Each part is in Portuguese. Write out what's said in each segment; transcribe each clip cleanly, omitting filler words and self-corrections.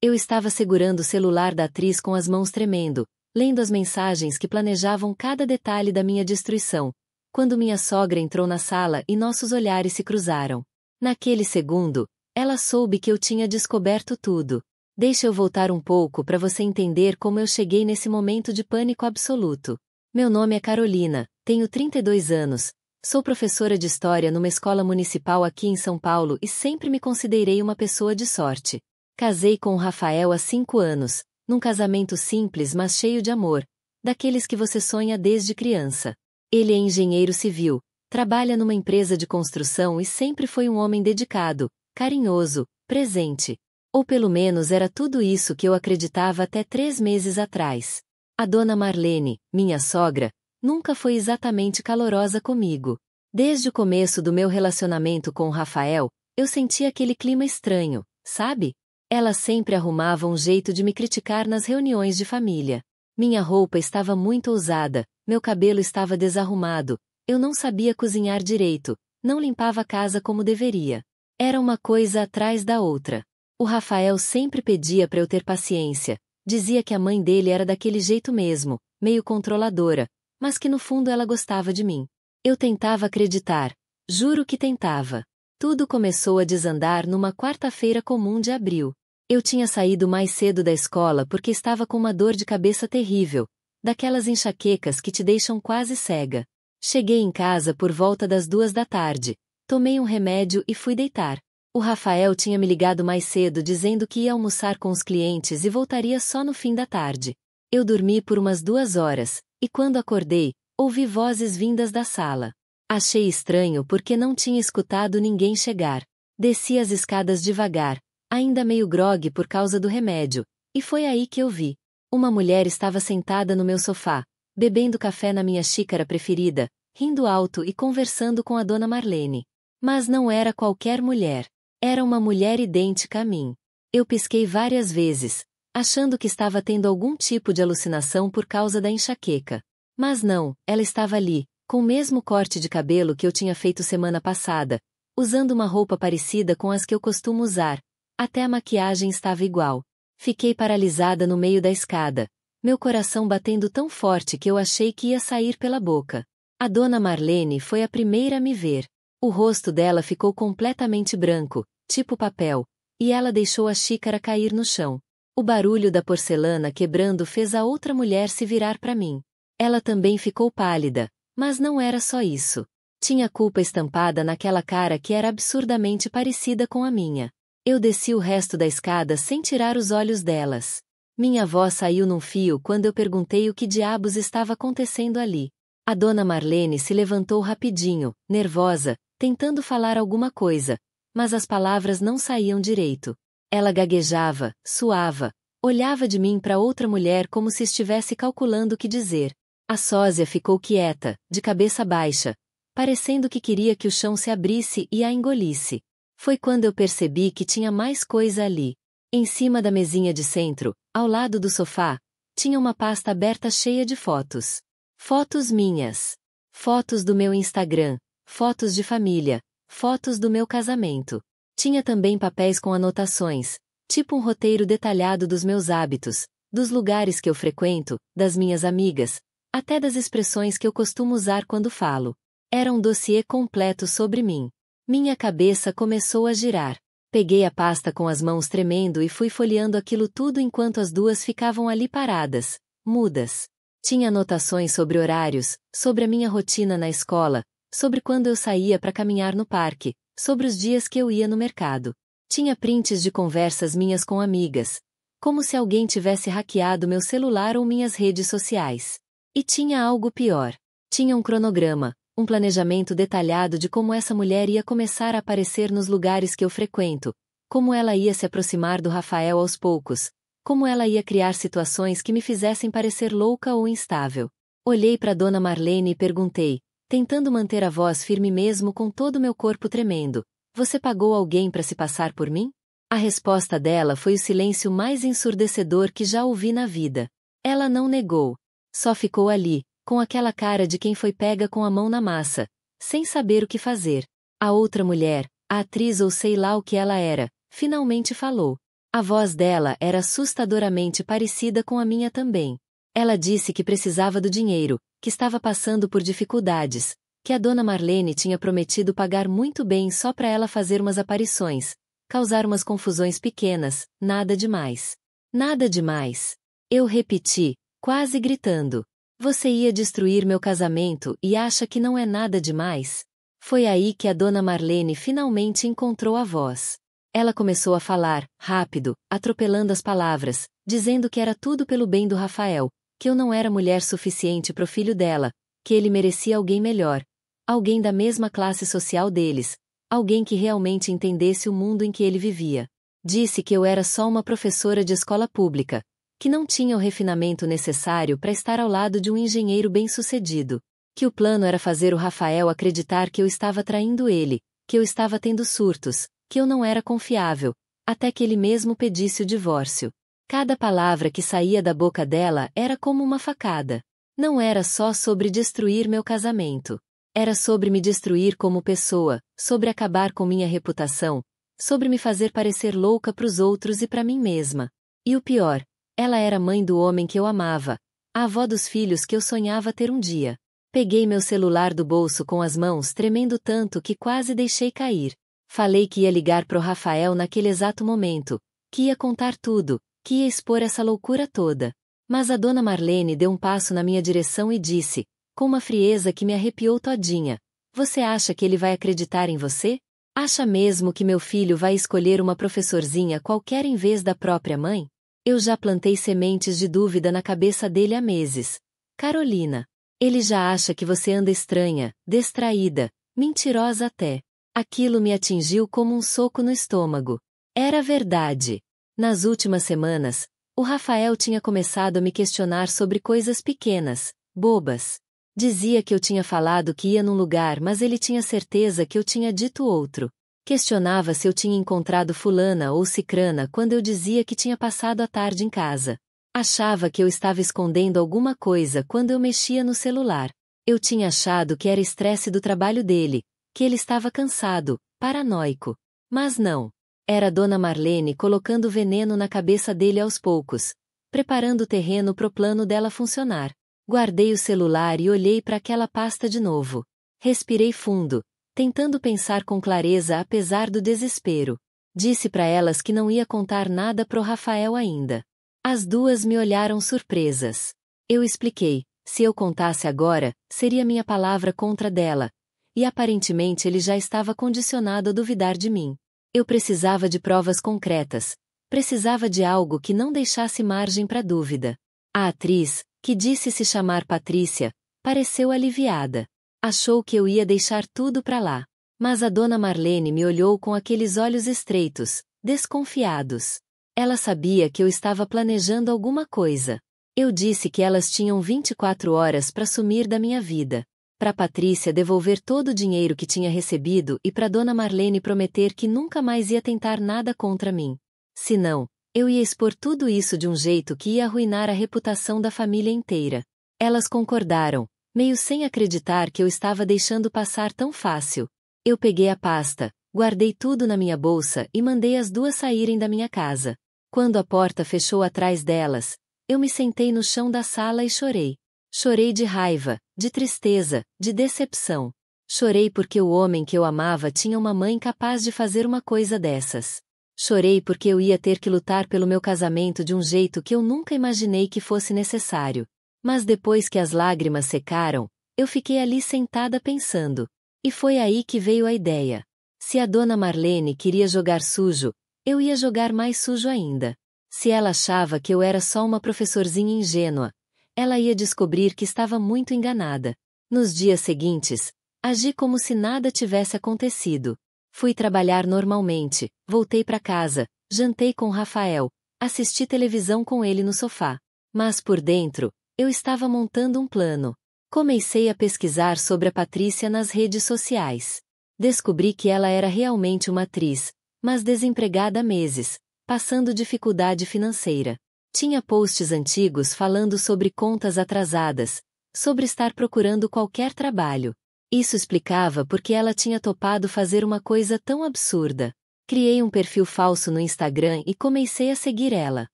Eu estava segurando o celular da atriz com as mãos tremendo, lendo as mensagens que planejavam cada detalhe da minha destruição, quando minha sogra entrou na sala e nossos olhares se cruzaram. Naquele segundo, ela soube que eu tinha descoberto tudo. Deixa eu voltar um pouco para você entender como eu cheguei nesse momento de pânico absoluto. Meu nome é Carolina, tenho 32 anos, sou professora de história numa escola municipal aqui em São Paulo e sempre me considerei uma pessoa de sorte. Casei com o Rafael há 5 anos, num casamento simples mas cheio de amor, daqueles que você sonha desde criança. Ele é engenheiro civil, trabalha numa empresa de construção e sempre foi um homem dedicado, carinhoso, presente. Ou pelo menos era tudo isso que eu acreditava até 3 meses atrás. A dona Marlene, minha sogra, nunca foi exatamente calorosa comigo. Desde o começo do meu relacionamento com o Rafael, eu sentia aquele clima estranho, sabe? Ela sempre arrumava um jeito de me criticar nas reuniões de família. Minha roupa estava muito ousada, meu cabelo estava desarrumado, eu não sabia cozinhar direito, não limpava a casa como deveria. Era uma coisa atrás da outra. O Rafael sempre pedia para eu ter paciência, dizia que a mãe dele era daquele jeito mesmo, meio controladora, mas que no fundo ela gostava de mim. Eu tentava acreditar, juro que tentava. Tudo começou a desandar numa quarta-feira comum de abril. Eu tinha saído mais cedo da escola porque estava com uma dor de cabeça terrível, daquelas enxaquecas que te deixam quase cega. Cheguei em casa por volta das 2 da tarde, tomei um remédio e fui deitar. O Rafael tinha me ligado mais cedo dizendo que ia almoçar com os clientes e voltaria só no fim da tarde. Eu dormi por umas 2 horas, e quando acordei, ouvi vozes vindas da sala. Achei estranho porque não tinha escutado ninguém chegar. Desci as escadas devagar, ainda meio grogue por causa do remédio, e foi aí que eu vi. Uma mulher estava sentada no meu sofá, bebendo café na minha xícara preferida, rindo alto e conversando com a dona Marlene. Mas não era qualquer mulher. Era uma mulher idêntica a mim. Eu pisquei várias vezes, achando que estava tendo algum tipo de alucinação por causa da enxaqueca. Mas não, ela estava ali, com o mesmo corte de cabelo que eu tinha feito semana passada, usando uma roupa parecida com as que eu costumo usar, até a maquiagem estava igual. Fiquei paralisada no meio da escada, meu coração batendo tão forte que eu achei que ia sair pela boca. A dona Marlene foi a primeira a me ver. O rosto dela ficou completamente branco, tipo papel, e ela deixou a xícara cair no chão. O barulho da porcelana quebrando fez a outra mulher se virar para mim. Ela também ficou pálida, mas não era só isso. Tinha culpa estampada naquela cara que era absurdamente parecida com a minha. Eu desci o resto da escada sem tirar os olhos delas. Minha voz saiu num fio quando eu perguntei o que diabos estava acontecendo ali. A dona Marlene se levantou rapidinho, nervosa, tentando falar alguma coisa, mas as palavras não saíam direito. Ela gaguejava, suava, olhava de mim para outra mulher como se estivesse calculando o que dizer. A sósia ficou quieta, de cabeça baixa, parecendo que queria que o chão se abrisse e a engolisse. Foi quando eu percebi que tinha mais coisa ali. Em cima da mesinha de centro, ao lado do sofá, tinha uma pasta aberta cheia de fotos. Fotos minhas. Fotos do meu Instagram. Fotos de família, fotos do meu casamento. Tinha também papéis com anotações, tipo um roteiro detalhado dos meus hábitos, dos lugares que eu frequento, das minhas amigas, até das expressões que eu costumo usar quando falo. Era um dossiê completo sobre mim. Minha cabeça começou a girar. Peguei a pasta com as mãos tremendo e fui folheando aquilo tudo enquanto as duas ficavam ali paradas, mudas. Tinha anotações sobre horários, sobre a minha rotina na escola, sobre quando eu saía para caminhar no parque, sobre os dias que eu ia no mercado. Tinha prints de conversas minhas com amigas, como se alguém tivesse hackeado meu celular ou minhas redes sociais. E tinha algo pior. Tinha um cronograma, um planejamento detalhado de como essa mulher ia começar a aparecer nos lugares que eu frequento, como ela ia se aproximar do Rafael aos poucos, como ela ia criar situações que me fizessem parecer louca ou instável. Olhei para Dona Marlene e perguntei, tentando manter a voz firme mesmo com todo o meu corpo tremendo, você pagou alguém para se passar por mim? A resposta dela foi o silêncio mais ensurdecedor que já ouvi na vida. Ela não negou. Só ficou ali, com aquela cara de quem foi pega com a mão na massa, sem saber o que fazer. A outra mulher, a atriz ou sei lá o que ela era, finalmente falou. A voz dela era assustadoramente parecida com a minha também. Ela disse que precisava do dinheiro, que estava passando por dificuldades, que a dona Marlene tinha prometido pagar muito bem só para ela fazer umas aparições, causar umas confusões pequenas, nada demais. Nada demais. Eu repeti, quase gritando. Você ia destruir meu casamento e acha que não é nada demais? Foi aí que a dona Marlene finalmente encontrou a voz. Ela começou a falar, rápido, atropelando as palavras, dizendo que era tudo pelo bem do Rafael, que eu não era mulher suficiente pro filho dela, que ele merecia alguém melhor, alguém da mesma classe social deles, alguém que realmente entendesse o mundo em que ele vivia. Disse que eu era só uma professora de escola pública, que não tinha o refinamento necessário para estar ao lado de um engenheiro bem-sucedido, que o plano era fazer o Rafael acreditar que eu estava traindo ele, que eu estava tendo surtos, que eu não era confiável, até que ele mesmo pedisse o divórcio. Cada palavra que saía da boca dela era como uma facada. Não era só sobre destruir meu casamento. Era sobre me destruir como pessoa, sobre acabar com minha reputação, sobre me fazer parecer louca pros outros e pra mim mesma. E o pior, ela era mãe do homem que eu amava, a avó dos filhos que eu sonhava ter um dia. Peguei meu celular do bolso com as mãos tremendo tanto que quase deixei cair. Falei que ia ligar pro Rafael naquele exato momento, que ia contar tudo, que ia expor essa loucura toda. Mas a dona Marlene deu um passo na minha direção e disse, com uma frieza que me arrepiou todinha, você acha que ele vai acreditar em você? Acha mesmo que meu filho vai escolher uma professorzinha qualquer em vez da própria mãe? Eu já plantei sementes de dúvida na cabeça dele há meses. Carolina, ele já acha que você anda estranha, distraída, mentirosa até. Aquilo me atingiu como um soco no estômago. Era verdade. Nas últimas semanas, o Rafael tinha começado a me questionar sobre coisas pequenas, bobas. Dizia que eu tinha falado que ia num lugar, mas ele tinha certeza que eu tinha dito outro. Questionava se eu tinha encontrado fulana ou cicrana quando eu dizia que tinha passado a tarde em casa. Achava que eu estava escondendo alguma coisa quando eu mexia no celular. Eu tinha achado que era estresse do trabalho dele, que ele estava cansado, paranoico. Mas não. Era Dona Marlene colocando veneno na cabeça dele aos poucos, preparando o terreno pro plano dela funcionar. Guardei o celular e olhei para aquela pasta de novo. Respirei fundo, tentando pensar com clareza apesar do desespero. Disse para elas que não ia contar nada pro Rafael ainda. As duas me olharam surpresas. Eu expliquei, se eu contasse agora, seria minha palavra contra dela. E aparentemente ele já estava condicionado a duvidar de mim. Eu precisava de provas concretas. Precisava de algo que não deixasse margem para dúvida. A atriz, que disse se chamar Patrícia, pareceu aliviada. Achou que eu ia deixar tudo para lá. Mas a dona Marlene me olhou com aqueles olhos estreitos, desconfiados. Ela sabia que eu estava planejando alguma coisa. Eu disse que elas tinham 24 horas para sumir da minha vida. Para Patrícia devolver todo o dinheiro que tinha recebido e para dona Marlene prometer que nunca mais ia tentar nada contra mim. Senão, eu ia expor tudo isso de um jeito que ia arruinar a reputação da família inteira. Elas concordaram, meio sem acreditar que eu estava deixando passar tão fácil. Eu peguei a pasta, guardei tudo na minha bolsa e mandei as duas saírem da minha casa. Quando a porta fechou atrás delas, eu me sentei no chão da sala e chorei. Chorei de raiva, de tristeza, de decepção. Chorei porque o homem que eu amava tinha uma mãe capaz de fazer uma coisa dessas. Chorei porque eu ia ter que lutar pelo meu casamento de um jeito que eu nunca imaginei que fosse necessário. Mas depois que as lágrimas secaram, eu fiquei ali sentada pensando. E foi aí que veio a ideia. Se a dona Marlene queria jogar sujo, eu ia jogar mais sujo ainda. Se ela achava que eu era só uma professorzinha ingênua, ela ia descobrir que estava muito enganada. Nos dias seguintes, agi como se nada tivesse acontecido. Fui trabalhar normalmente, voltei para casa, jantei com Rafael, assisti televisão com ele no sofá. Mas por dentro, eu estava montando um plano. Comecei a pesquisar sobre a Patrícia nas redes sociais. Descobri que ela era realmente uma atriz, mas desempregada há meses, passando dificuldade financeira. Tinha posts antigos falando sobre contas atrasadas, sobre estar procurando qualquer trabalho. Isso explicava porque ela tinha topado fazer uma coisa tão absurda. Criei um perfil falso no Instagram e comecei a seguir ela.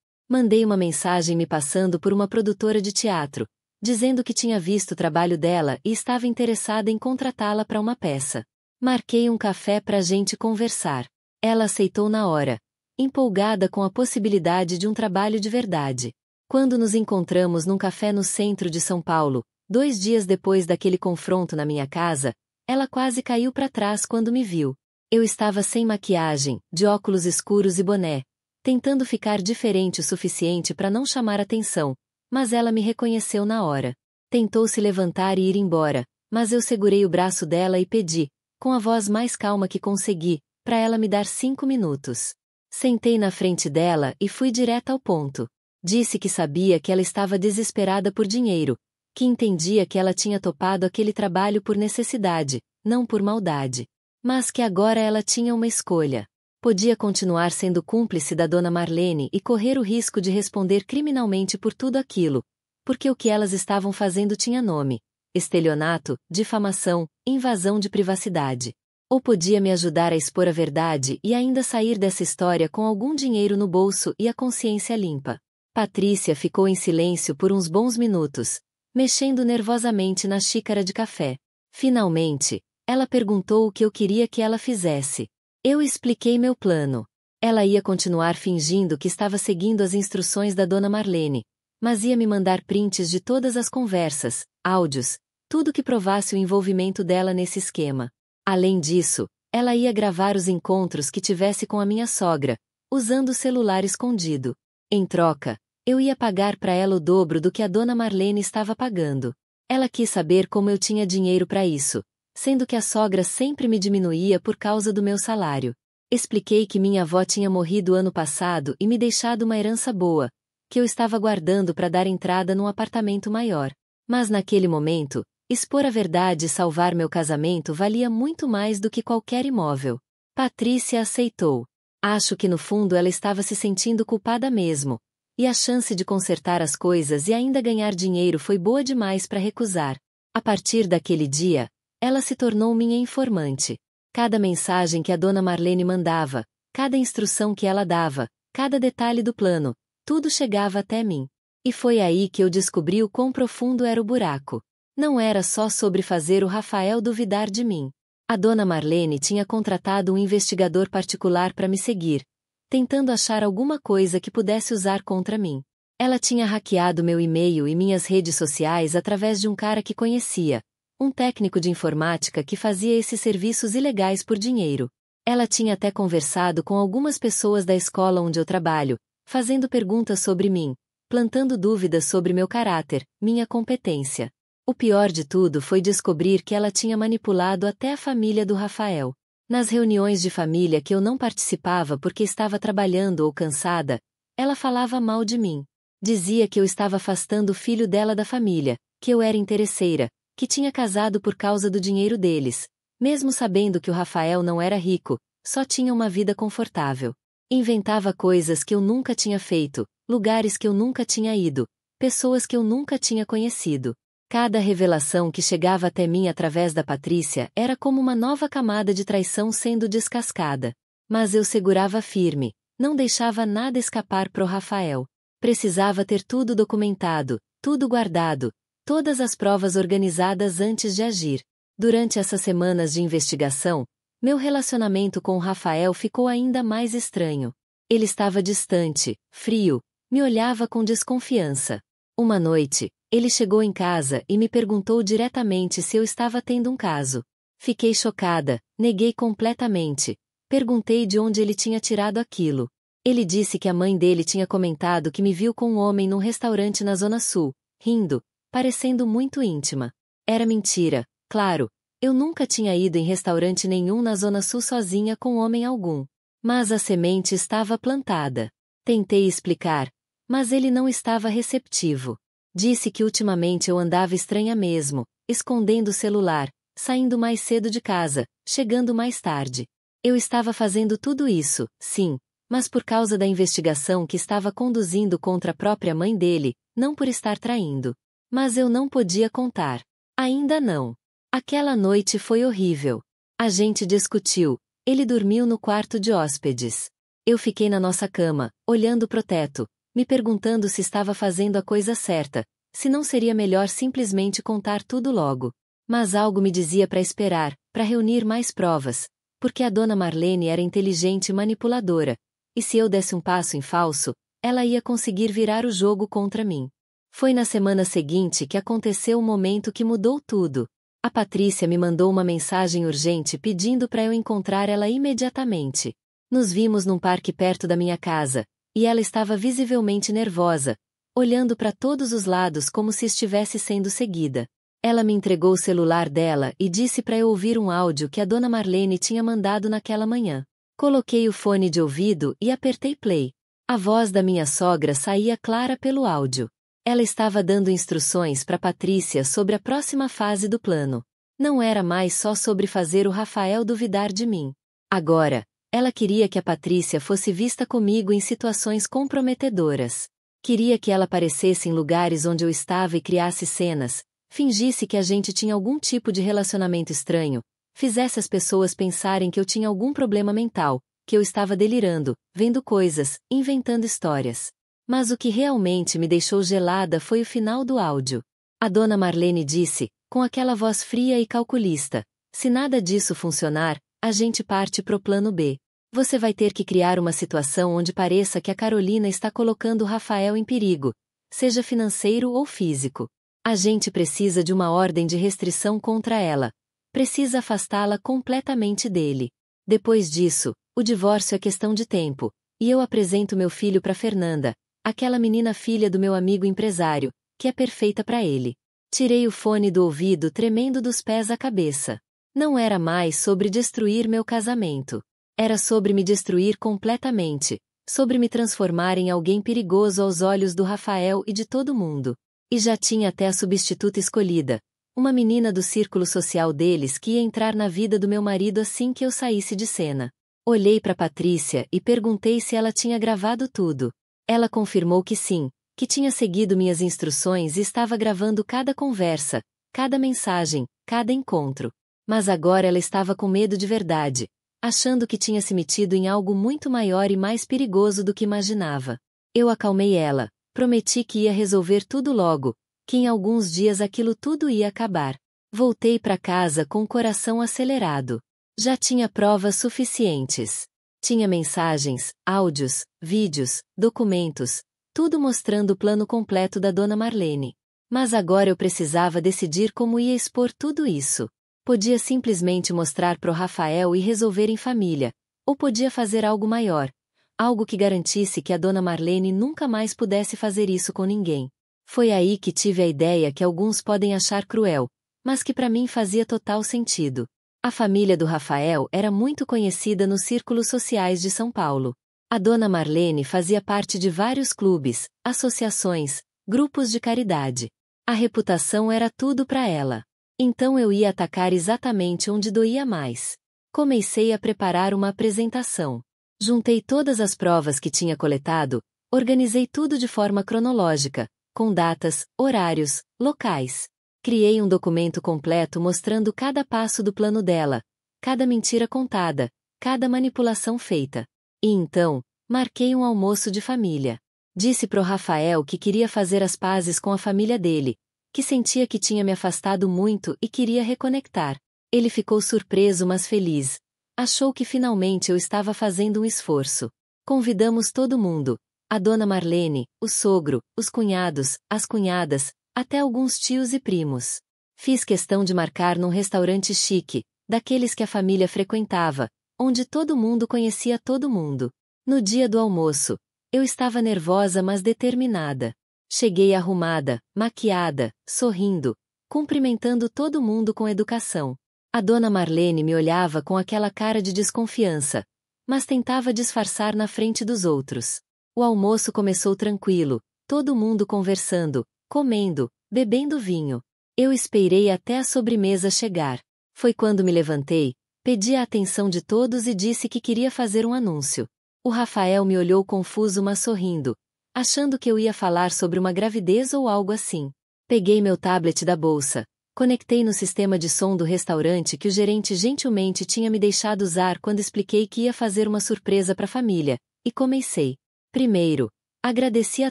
Mandei uma mensagem me passando por uma produtora de teatro, dizendo que tinha visto o trabalho dela e estava interessada em contratá-la para uma peça. Marquei um café para a gente conversar. Ela aceitou na hora, empolgada com a possibilidade de um trabalho de verdade. Quando nos encontramos num café no centro de São Paulo, 2 dias depois daquele confronto na minha casa, ela quase caiu para trás quando me viu. Eu estava sem maquiagem, de óculos escuros e boné, tentando ficar diferente o suficiente para não chamar atenção, mas ela me reconheceu na hora. Tentou se levantar e ir embora, mas eu segurei o braço dela e pedi, com a voz mais calma que consegui, para ela me dar 5 minutos. Sentei na frente dela e fui direto ao ponto. Disse que sabia que ela estava desesperada por dinheiro, que entendia que ela tinha topado aquele trabalho por necessidade, não por maldade. Mas que agora ela tinha uma escolha. Podia continuar sendo cúmplice da dona Marlene e correr o risco de responder criminalmente por tudo aquilo, porque o que elas estavam fazendo tinha nome: estelionato, difamação, invasão de privacidade. Ou podia me ajudar a expor a verdade e ainda sair dessa história com algum dinheiro no bolso e a consciência limpa. Patrícia ficou em silêncio por uns bons minutos, mexendo nervosamente na xícara de café. Finalmente, ela perguntou o que eu queria que ela fizesse. Eu expliquei meu plano. Ela ia continuar fingindo que estava seguindo as instruções da dona Marlene, mas ia me mandar prints de todas as conversas, áudios, tudo que provasse o envolvimento dela nesse esquema. Além disso, ela ia gravar os encontros que tivesse com a minha sogra, usando o celular escondido. Em troca, eu ia pagar para ela o dobro do que a dona Marlene estava pagando. Ela quis saber como eu tinha dinheiro para isso, sendo que a sogra sempre me diminuía por causa do meu salário. Expliquei que minha avó tinha morrido ano passado e me deixado uma herança boa, que eu estava guardando para dar entrada num apartamento maior. Mas naquele momento, expor a verdade e salvar meu casamento valia muito mais do que qualquer imóvel. Patrícia aceitou. Acho que no fundo ela estava se sentindo culpada mesmo, e a chance de consertar as coisas e ainda ganhar dinheiro foi boa demais para recusar. A partir daquele dia, ela se tornou minha informante. Cada mensagem que a dona Marlene mandava, cada instrução que ela dava, cada detalhe do plano, tudo chegava até mim. E foi aí que eu descobri o quão profundo era o buraco. Não era só sobre fazer o Rafael duvidar de mim. A dona Marlene tinha contratado um investigador particular para me seguir, tentando achar alguma coisa que pudesse usar contra mim. Ela tinha hackeado meu e-mail e minhas redes sociais através de um cara que conhecia, um técnico de informática que fazia esses serviços ilegais por dinheiro. Ela tinha até conversado com algumas pessoas da escola onde eu trabalho, fazendo perguntas sobre mim, plantando dúvidas sobre meu caráter, minha competência. O pior de tudo foi descobrir que ela tinha manipulado até a família do Rafael. Nas reuniões de família que eu não participava porque estava trabalhando ou cansada, ela falava mal de mim. Dizia que eu estava afastando o filho dela da família, que eu era interesseira, que tinha casado por causa do dinheiro deles, mesmo sabendo que o Rafael não era rico, só tinha uma vida confortável. Inventava coisas que eu nunca tinha feito, lugares que eu nunca tinha ido, pessoas que eu nunca tinha conhecido. Cada revelação que chegava até mim através da Patrícia era como uma nova camada de traição sendo descascada. Mas eu segurava firme, não deixava nada escapar pro Rafael. Precisava ter tudo documentado, tudo guardado, todas as provas organizadas antes de agir. Durante essas semanas de investigação, meu relacionamento com o Rafael ficou ainda mais estranho. Ele estava distante, frio, me olhava com desconfiança. Uma noite, ele chegou em casa e me perguntou diretamente se eu estava tendo um caso. Fiquei chocada, neguei completamente. Perguntei de onde ele tinha tirado aquilo. Ele disse que a mãe dele tinha comentado que me viu com um homem num restaurante na Zona Sul, rindo, parecendo muito íntima. Era mentira, claro, eu nunca tinha ido em restaurante nenhum na Zona Sul sozinha com homem algum. Mas a semente estava plantada. Tentei explicar, mas ele não estava receptivo. Disse que ultimamente eu andava estranha mesmo, escondendo o celular, saindo mais cedo de casa, chegando mais tarde. Eu estava fazendo tudo isso, sim, mas por causa da investigação que estava conduzindo contra a própria mãe dele, não por estar traindo. Mas eu não podia contar. Ainda não. Aquela noite foi horrível. A gente discutiu, Ele dormiu no quarto de hóspedes. Eu fiquei na nossa cama, olhando pro teto, me perguntando se estava fazendo a coisa certa, se não seria melhor simplesmente contar tudo logo. Mas algo me dizia para esperar, para reunir mais provas, porque a dona Marlene era inteligente e manipuladora, e se eu desse um passo em falso, ela ia conseguir virar o jogo contra mim. Foi na semana seguinte que aconteceu o momento que mudou tudo. A Patrícia me mandou uma mensagem urgente pedindo para eu encontrar ela imediatamente. Nos vimos num parque perto da minha casa, e ela estava visivelmente nervosa, olhando para todos os lados como se estivesse sendo seguida. Ela me entregou o celular dela e disse para eu ouvir um áudio que a dona Marlene tinha mandado naquela manhã. Coloquei o fone de ouvido e apertei play. A voz da minha sogra saía clara pelo áudio. Ela estava dando instruções para Patrícia sobre a próxima fase do plano. Não era mais só sobre fazer o Rafael duvidar de mim. Agora, ela queria que a Patrícia fosse vista comigo em situações comprometedoras. Queria que ela aparecesse em lugares onde eu estava e criasse cenas, fingisse que a gente tinha algum tipo de relacionamento estranho, fizesse as pessoas pensarem que eu tinha algum problema mental, que eu estava delirando, vendo coisas, inventando histórias. Mas o que realmente me deixou gelada foi o final do áudio. A dona Marlene disse, com aquela voz fria e calculista, se nada disso funcionar, a gente parte pro plano B. Você vai ter que criar uma situação onde pareça que a Carolina está colocando o Rafael em perigo, seja financeiro ou físico. A gente precisa de uma ordem de restrição contra ela. Precisa afastá-la completamente dele. Depois disso, o divórcio é questão de tempo, e eu apresento meu filho para Fernanda, aquela menina filha do meu amigo empresário, que é perfeita para ele. Tirei o fone do ouvido tremendo dos pés à cabeça. Não era mais sobre destruir meu casamento. Era sobre me destruir completamente, sobre me transformar em alguém perigoso aos olhos do Rafael e de todo mundo. E já tinha até a substituta escolhida, uma menina do círculo social deles que ia entrar na vida do meu marido assim que eu saísse de cena. Olhei para Patrícia e perguntei se ela tinha gravado tudo. Ela confirmou que sim, que tinha seguido minhas instruções e estava gravando cada conversa, cada mensagem, cada encontro. Mas agora ela estava com medo de verdade, achando que tinha se metido em algo muito maior e mais perigoso do que imaginava. Eu acalmei ela, prometi que ia resolver tudo logo, que em alguns dias aquilo tudo ia acabar. Voltei para casa com o coração acelerado. Já tinha provas suficientes. Tinha mensagens, áudios, vídeos, documentos, tudo mostrando o plano completo da dona Marlene. Mas agora eu precisava decidir como ia expor tudo isso. Podia simplesmente mostrar pro Rafael e resolver em família, ou podia fazer algo maior, algo que garantisse que a dona Marlene nunca mais pudesse fazer isso com ninguém. Foi aí que tive a ideia que alguns podem achar cruel, mas que para mim fazia total sentido. A família do Rafael era muito conhecida nos círculos sociais de São Paulo. A dona Marlene fazia parte de vários clubes, associações, grupos de caridade. A reputação era tudo para ela. Então eu ia atacar exatamente onde doía mais. Comecei a preparar uma apresentação. Juntei todas as provas que tinha coletado, organizei tudo de forma cronológica, com datas, horários, locais. Criei um documento completo mostrando cada passo do plano dela, cada mentira contada, cada manipulação feita. E então, marquei um almoço de família. Disse pro Rafael que queria fazer as pazes com a família dele, que sentia que tinha me afastado muito e queria reconectar. Ele ficou surpreso mas feliz. Achou que finalmente eu estava fazendo um esforço. Convidamos todo mundo. A dona Marlene, o sogro, os cunhados, as cunhadas, até alguns tios e primos. Fiz questão de marcar num restaurante chique, daqueles que a família frequentava, onde todo mundo conhecia todo mundo. No dia do almoço, eu estava nervosa mas determinada. Cheguei arrumada, maquiada, sorrindo, cumprimentando todo mundo com educação. A dona Marlene me olhava com aquela cara de desconfiança, mas tentava disfarçar na frente dos outros. O almoço começou tranquilo, todo mundo conversando, comendo, bebendo vinho. Eu esperei até a sobremesa chegar. Foi quando me levantei, pedi a atenção de todos e disse que queria fazer um anúncio. O Rafael me olhou confuso mas sorrindo, achando que eu ia falar sobre uma gravidez ou algo assim. Peguei meu tablet da bolsa, Conectei no sistema de som do restaurante que o gerente gentilmente tinha me deixado usar quando expliquei que ia fazer uma surpresa para a família, e comecei. Primeiro, agradeci a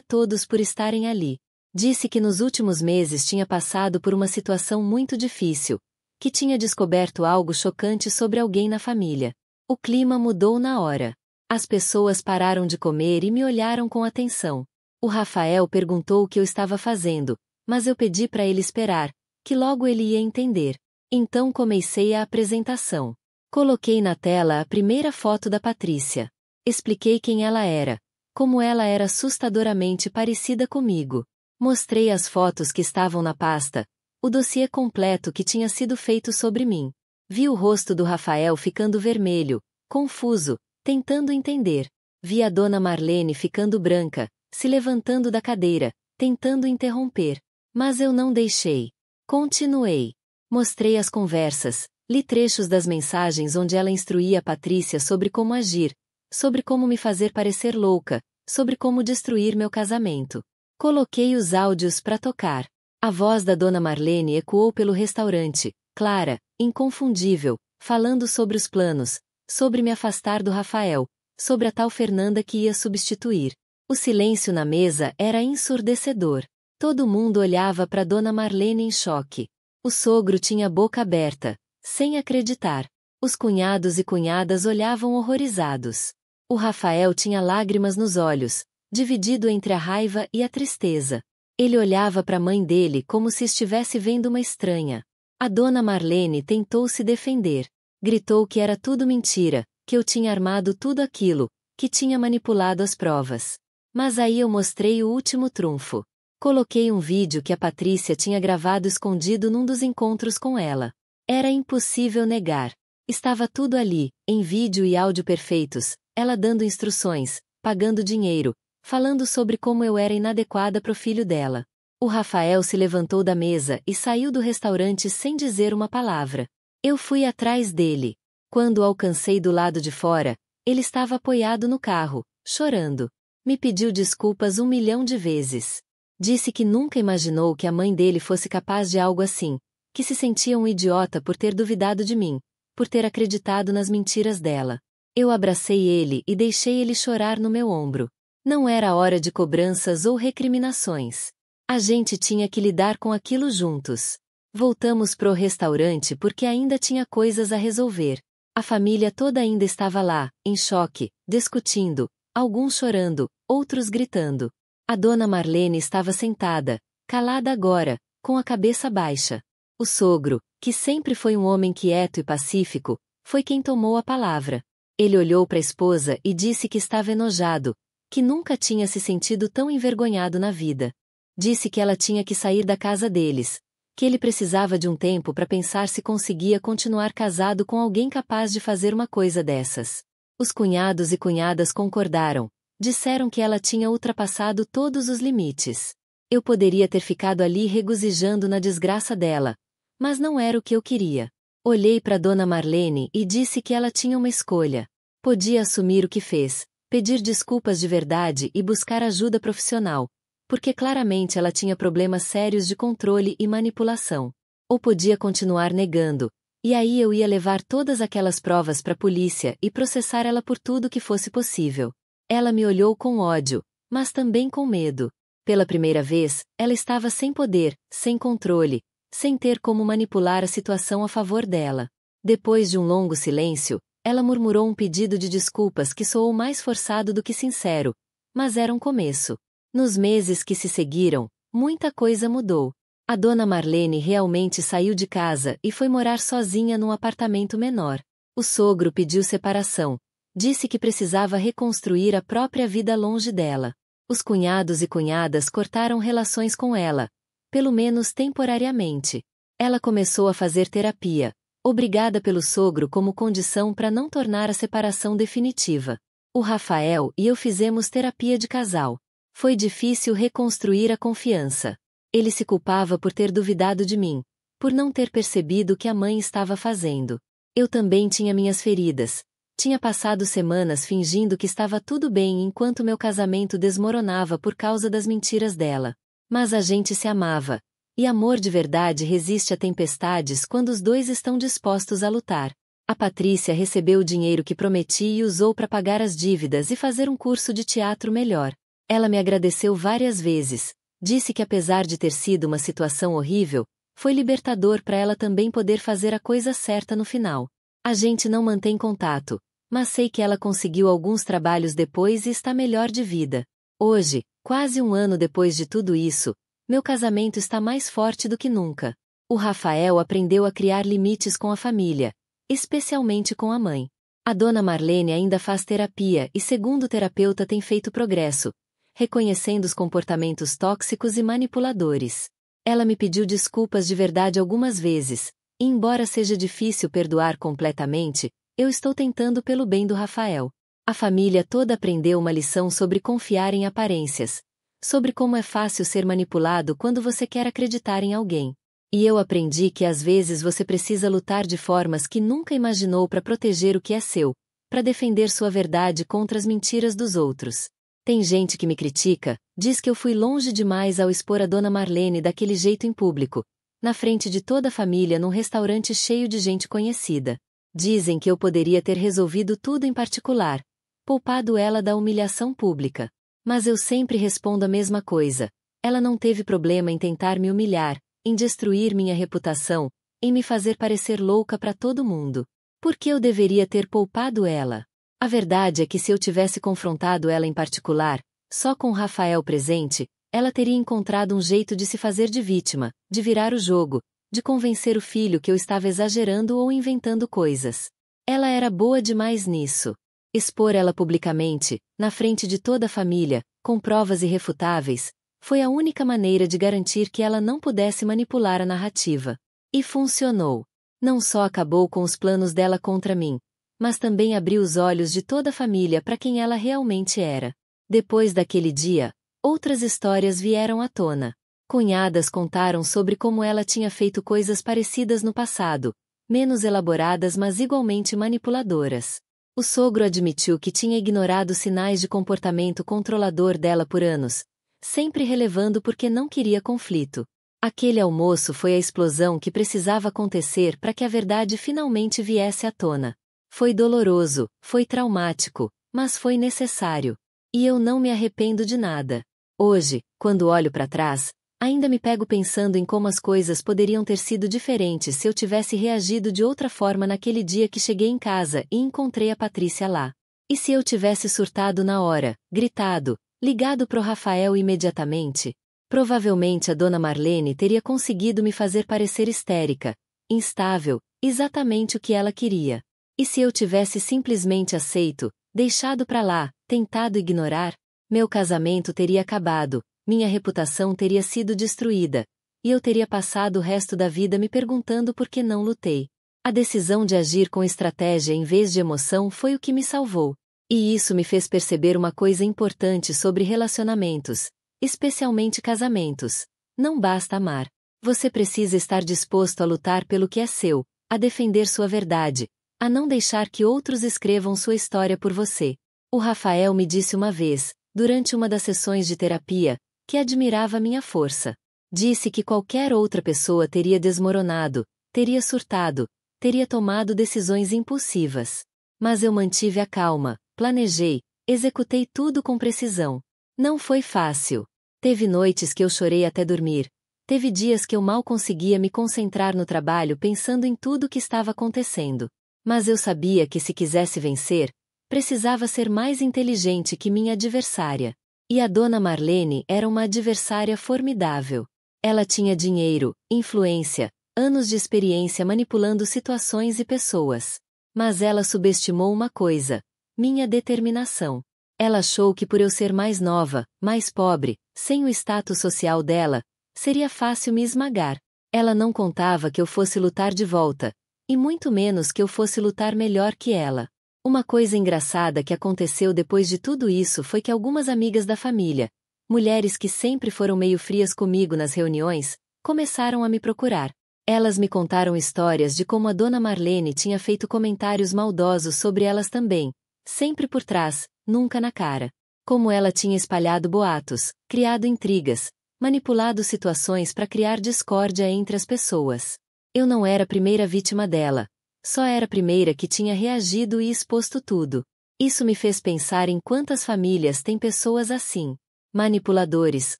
todos por estarem ali. Disse que nos últimos meses tinha passado por uma situação muito difícil, que tinha descoberto algo chocante sobre alguém na família. O clima mudou na hora. As pessoas pararam de comer e me olharam com atenção. O Rafael perguntou o que eu estava fazendo, mas eu pedi para ele esperar, que logo ele ia entender. Então comecei a apresentação. Coloquei na tela a primeira foto da Patrícia. Expliquei quem ela era, como ela era assustadoramente parecida comigo. Mostrei as fotos que estavam na pasta, o dossiê completo que tinha sido feito sobre mim. Vi o rosto do Rafael ficando vermelho, confuso, tentando entender. Vi a dona Marlene ficando branca, se levantando da cadeira, tentando interromper. Mas eu não deixei. Continuei. Mostrei as conversas, li trechos das mensagens onde ela instruía a Patrícia sobre como agir, sobre como me fazer parecer louca, sobre como destruir meu casamento. Coloquei os áudios para tocar. A voz da dona Marlene ecoou pelo restaurante, clara, inconfundível, falando sobre os planos, sobre me afastar do Rafael, sobre a tal Fernanda que ia substituir. O silêncio na mesa era ensurdecedor. Todo mundo olhava para dona Marlene em choque. O sogro tinha a boca aberta, sem acreditar. Os cunhados e cunhadas olhavam horrorizados. O Rafael tinha lágrimas nos olhos, dividido entre a raiva e a tristeza. Ele olhava para a mãe dele como se estivesse vendo uma estranha. A dona Marlene tentou se defender. Gritou que era tudo mentira, que eu tinha armado tudo aquilo, que tinha manipulado as provas. Mas aí eu mostrei o último trunfo. Coloquei um vídeo que a Patrícia tinha gravado escondido num dos encontros com ela. Era impossível negar. Estava tudo ali, em vídeo e áudio perfeitos, ela dando instruções, pagando dinheiro, falando sobre como eu era inadequada pro filho dela. O Rafael se levantou da mesa e saiu do restaurante sem dizer uma palavra. Eu fui atrás dele. Quando o alcancei do lado de fora, ele estava apoiado no carro, chorando. Me pediu desculpas 1 milhão de vezes. Disse que nunca imaginou que a mãe dele fosse capaz de algo assim, que se sentia um idiota por ter duvidado de mim, por ter acreditado nas mentiras dela. Eu abracei ele e deixei ele chorar no meu ombro. Não era hora de cobranças ou recriminações. A gente tinha que lidar com aquilo juntos. Voltamos pro restaurante porque ainda tinha coisas a resolver. A família toda ainda estava lá, em choque, discutindo, alguns chorando, outros gritando. A dona Marlene estava sentada, calada agora, com a cabeça baixa. O sogro, que sempre foi um homem quieto e pacífico, foi quem tomou a palavra. Ele olhou para a esposa e disse que estava enojado, que nunca tinha se sentido tão envergonhado na vida. Disse que ela tinha que sair da casa deles, que ele precisava de um tempo para pensar se conseguia continuar casado com alguém capaz de fazer uma coisa dessas. Os cunhados e cunhadas concordaram. Disseram que ela tinha ultrapassado todos os limites. Eu poderia ter ficado ali regozijando na desgraça dela, mas não era o que eu queria. Olhei para dona Marlene e disse que ela tinha uma escolha. Podia assumir o que fez, pedir desculpas de verdade e buscar ajuda profissional, porque claramente ela tinha problemas sérios de controle e manipulação. Ou podia continuar negando, e aí eu ia levar todas aquelas provas para a polícia e processar ela por tudo que fosse possível. Ela me olhou com ódio, mas também com medo. Pela primeira vez, ela estava sem poder, sem controle, sem ter como manipular a situação a favor dela. Depois de um longo silêncio, ela murmurou um pedido de desculpas que soou mais forçado do que sincero, mas era um começo. Nos meses que se seguiram, muita coisa mudou. A dona Marlene realmente saiu de casa e foi morar sozinha num apartamento menor. O sogro pediu separação. Disse que precisava reconstruir a própria vida longe dela. Os cunhados e cunhadas cortaram relações com ela, pelo menos temporariamente. Ela começou a fazer terapia, obrigada pelo sogro como condição para não tornar a separação definitiva. O Rafael e eu fizemos terapia de casal. Foi difícil reconstruir a confiança. Ele se culpava por ter duvidado de mim, por não ter percebido o que a mãe estava fazendo. Eu também tinha minhas feridas. Tinha passado semanas fingindo que estava tudo bem enquanto meu casamento desmoronava por causa das mentiras dela. Mas a gente se amava, E amor de verdade resiste a tempestades quando os dois estão dispostos a lutar. A Patrícia recebeu o dinheiro que prometi e usou para pagar as dívidas e fazer um curso de teatro melhor. Ela me agradeceu várias vezes. Disse que apesar de ter sido uma situação horrível, foi libertador para ela também poder fazer a coisa certa no final. A gente não mantém contato, mas sei que ela conseguiu alguns trabalhos depois e está melhor de vida. Hoje, quase um ano depois de tudo isso, meu casamento está mais forte do que nunca. O Rafael aprendeu a criar limites com a família, especialmente com a mãe. A dona Marlene ainda faz terapia e, segundo o terapeuta, tem feito progresso, reconhecendo os comportamentos tóxicos e manipuladores. Ela me pediu desculpas de verdade algumas vezes, e embora seja difícil perdoar completamente, eu estou tentando pelo bem do Rafael. A família toda aprendeu uma lição sobre confiar em aparências, sobre como é fácil ser manipulado quando você quer acreditar em alguém. E eu aprendi que às vezes você precisa lutar de formas que nunca imaginou para proteger o que é seu, para defender sua verdade contra as mentiras dos outros. Tem gente que me critica, diz que eu fui longe demais ao expor a dona Marlene daquele jeito em público, na frente de toda a família num restaurante cheio de gente conhecida. Dizem que eu poderia ter resolvido tudo em particular, poupado ela da humilhação pública. Mas eu sempre respondo a mesma coisa. Ela não teve problema em tentar me humilhar, em destruir minha reputação, em me fazer parecer louca para todo mundo. Por que eu deveria ter poupado ela? A verdade é que se eu tivesse confrontado ela em particular, só com Rafael presente, ela teria encontrado um jeito de se fazer de vítima, de virar o jogo, de convencer o filho que eu estava exagerando ou inventando coisas. Ela era boa demais nisso. Expor ela publicamente, na frente de toda a família, com provas irrefutáveis, foi a única maneira de garantir que ela não pudesse manipular a narrativa. E funcionou. Não só acabou com os planos dela contra mim, mas também abriu os olhos de toda a família para quem ela realmente era. Depois daquele dia, outras histórias vieram à tona. Cunhadas contaram sobre como ela tinha feito coisas parecidas no passado, menos elaboradas mas igualmente manipuladoras. O sogro admitiu que tinha ignorado sinais de comportamento controlador dela por anos, sempre relevando porque não queria conflito. Aquele almoço foi a explosão que precisava acontecer para que a verdade finalmente viesse à tona. Foi doloroso, foi traumático, mas foi necessário. E eu não me arrependo de nada. Hoje, quando olho para trás, ainda me pego pensando em como as coisas poderiam ter sido diferentes se eu tivesse reagido de outra forma naquele dia que cheguei em casa e encontrei a Patrícia lá. E se eu tivesse surtado na hora, gritado, ligado pro Rafael imediatamente? Provavelmente a dona Marlene teria conseguido me fazer parecer histérica, instável, exatamente o que ela queria. E se eu tivesse simplesmente aceito, deixado pra lá, tentado ignorar? Meu casamento teria acabado, minha reputação teria sido destruída, e eu teria passado o resto da vida me perguntando por que não lutei. A decisão de agir com estratégia em vez de emoção foi o que me salvou. E isso me fez perceber uma coisa importante sobre relacionamentos, especialmente casamentos. Não basta amar. Você precisa estar disposto a lutar pelo que é seu, a defender sua verdade, a não deixar que outros escrevam sua história por você. O Rafael me disse uma vez, durante uma das sessões de terapia, que admirava minha força. Disse que qualquer outra pessoa teria desmoronado, teria surtado, teria tomado decisões impulsivas. Mas eu mantive a calma, planejei, executei tudo com precisão. Não foi fácil. Teve noites que eu chorei até dormir. Teve dias que eu mal conseguia me concentrar no trabalho pensando em tudo o que estava acontecendo. Mas eu sabia que se quisesse vencer, precisava ser mais inteligente que minha adversária. E a dona Marlene era uma adversária formidável. Ela tinha dinheiro, influência, anos de experiência manipulando situações e pessoas. Mas ela subestimou uma coisa: minha determinação. Ela achou que por eu ser mais nova, mais pobre, sem o status social dela, seria fácil me esmagar. Ela não contava que eu fosse lutar de volta, e muito menos que eu fosse lutar melhor que ela. Uma coisa engraçada que aconteceu depois de tudo isso foi que algumas amigas da família, mulheres que sempre foram meio frias comigo nas reuniões, começaram a me procurar. Elas me contaram histórias de como a dona Marlene tinha feito comentários maldosos sobre elas também, sempre por trás, nunca na cara. Como ela tinha espalhado boatos, criado intrigas, manipulado situações para criar discórdia entre as pessoas. Eu não era a primeira vítima dela. Só era a primeira que tinha reagido e exposto tudo. Isso me fez pensar em quantas famílias têm pessoas assim. Manipuladores,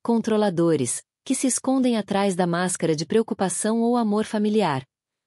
controladores, que se escondem atrás da máscara de preocupação ou amor familiar,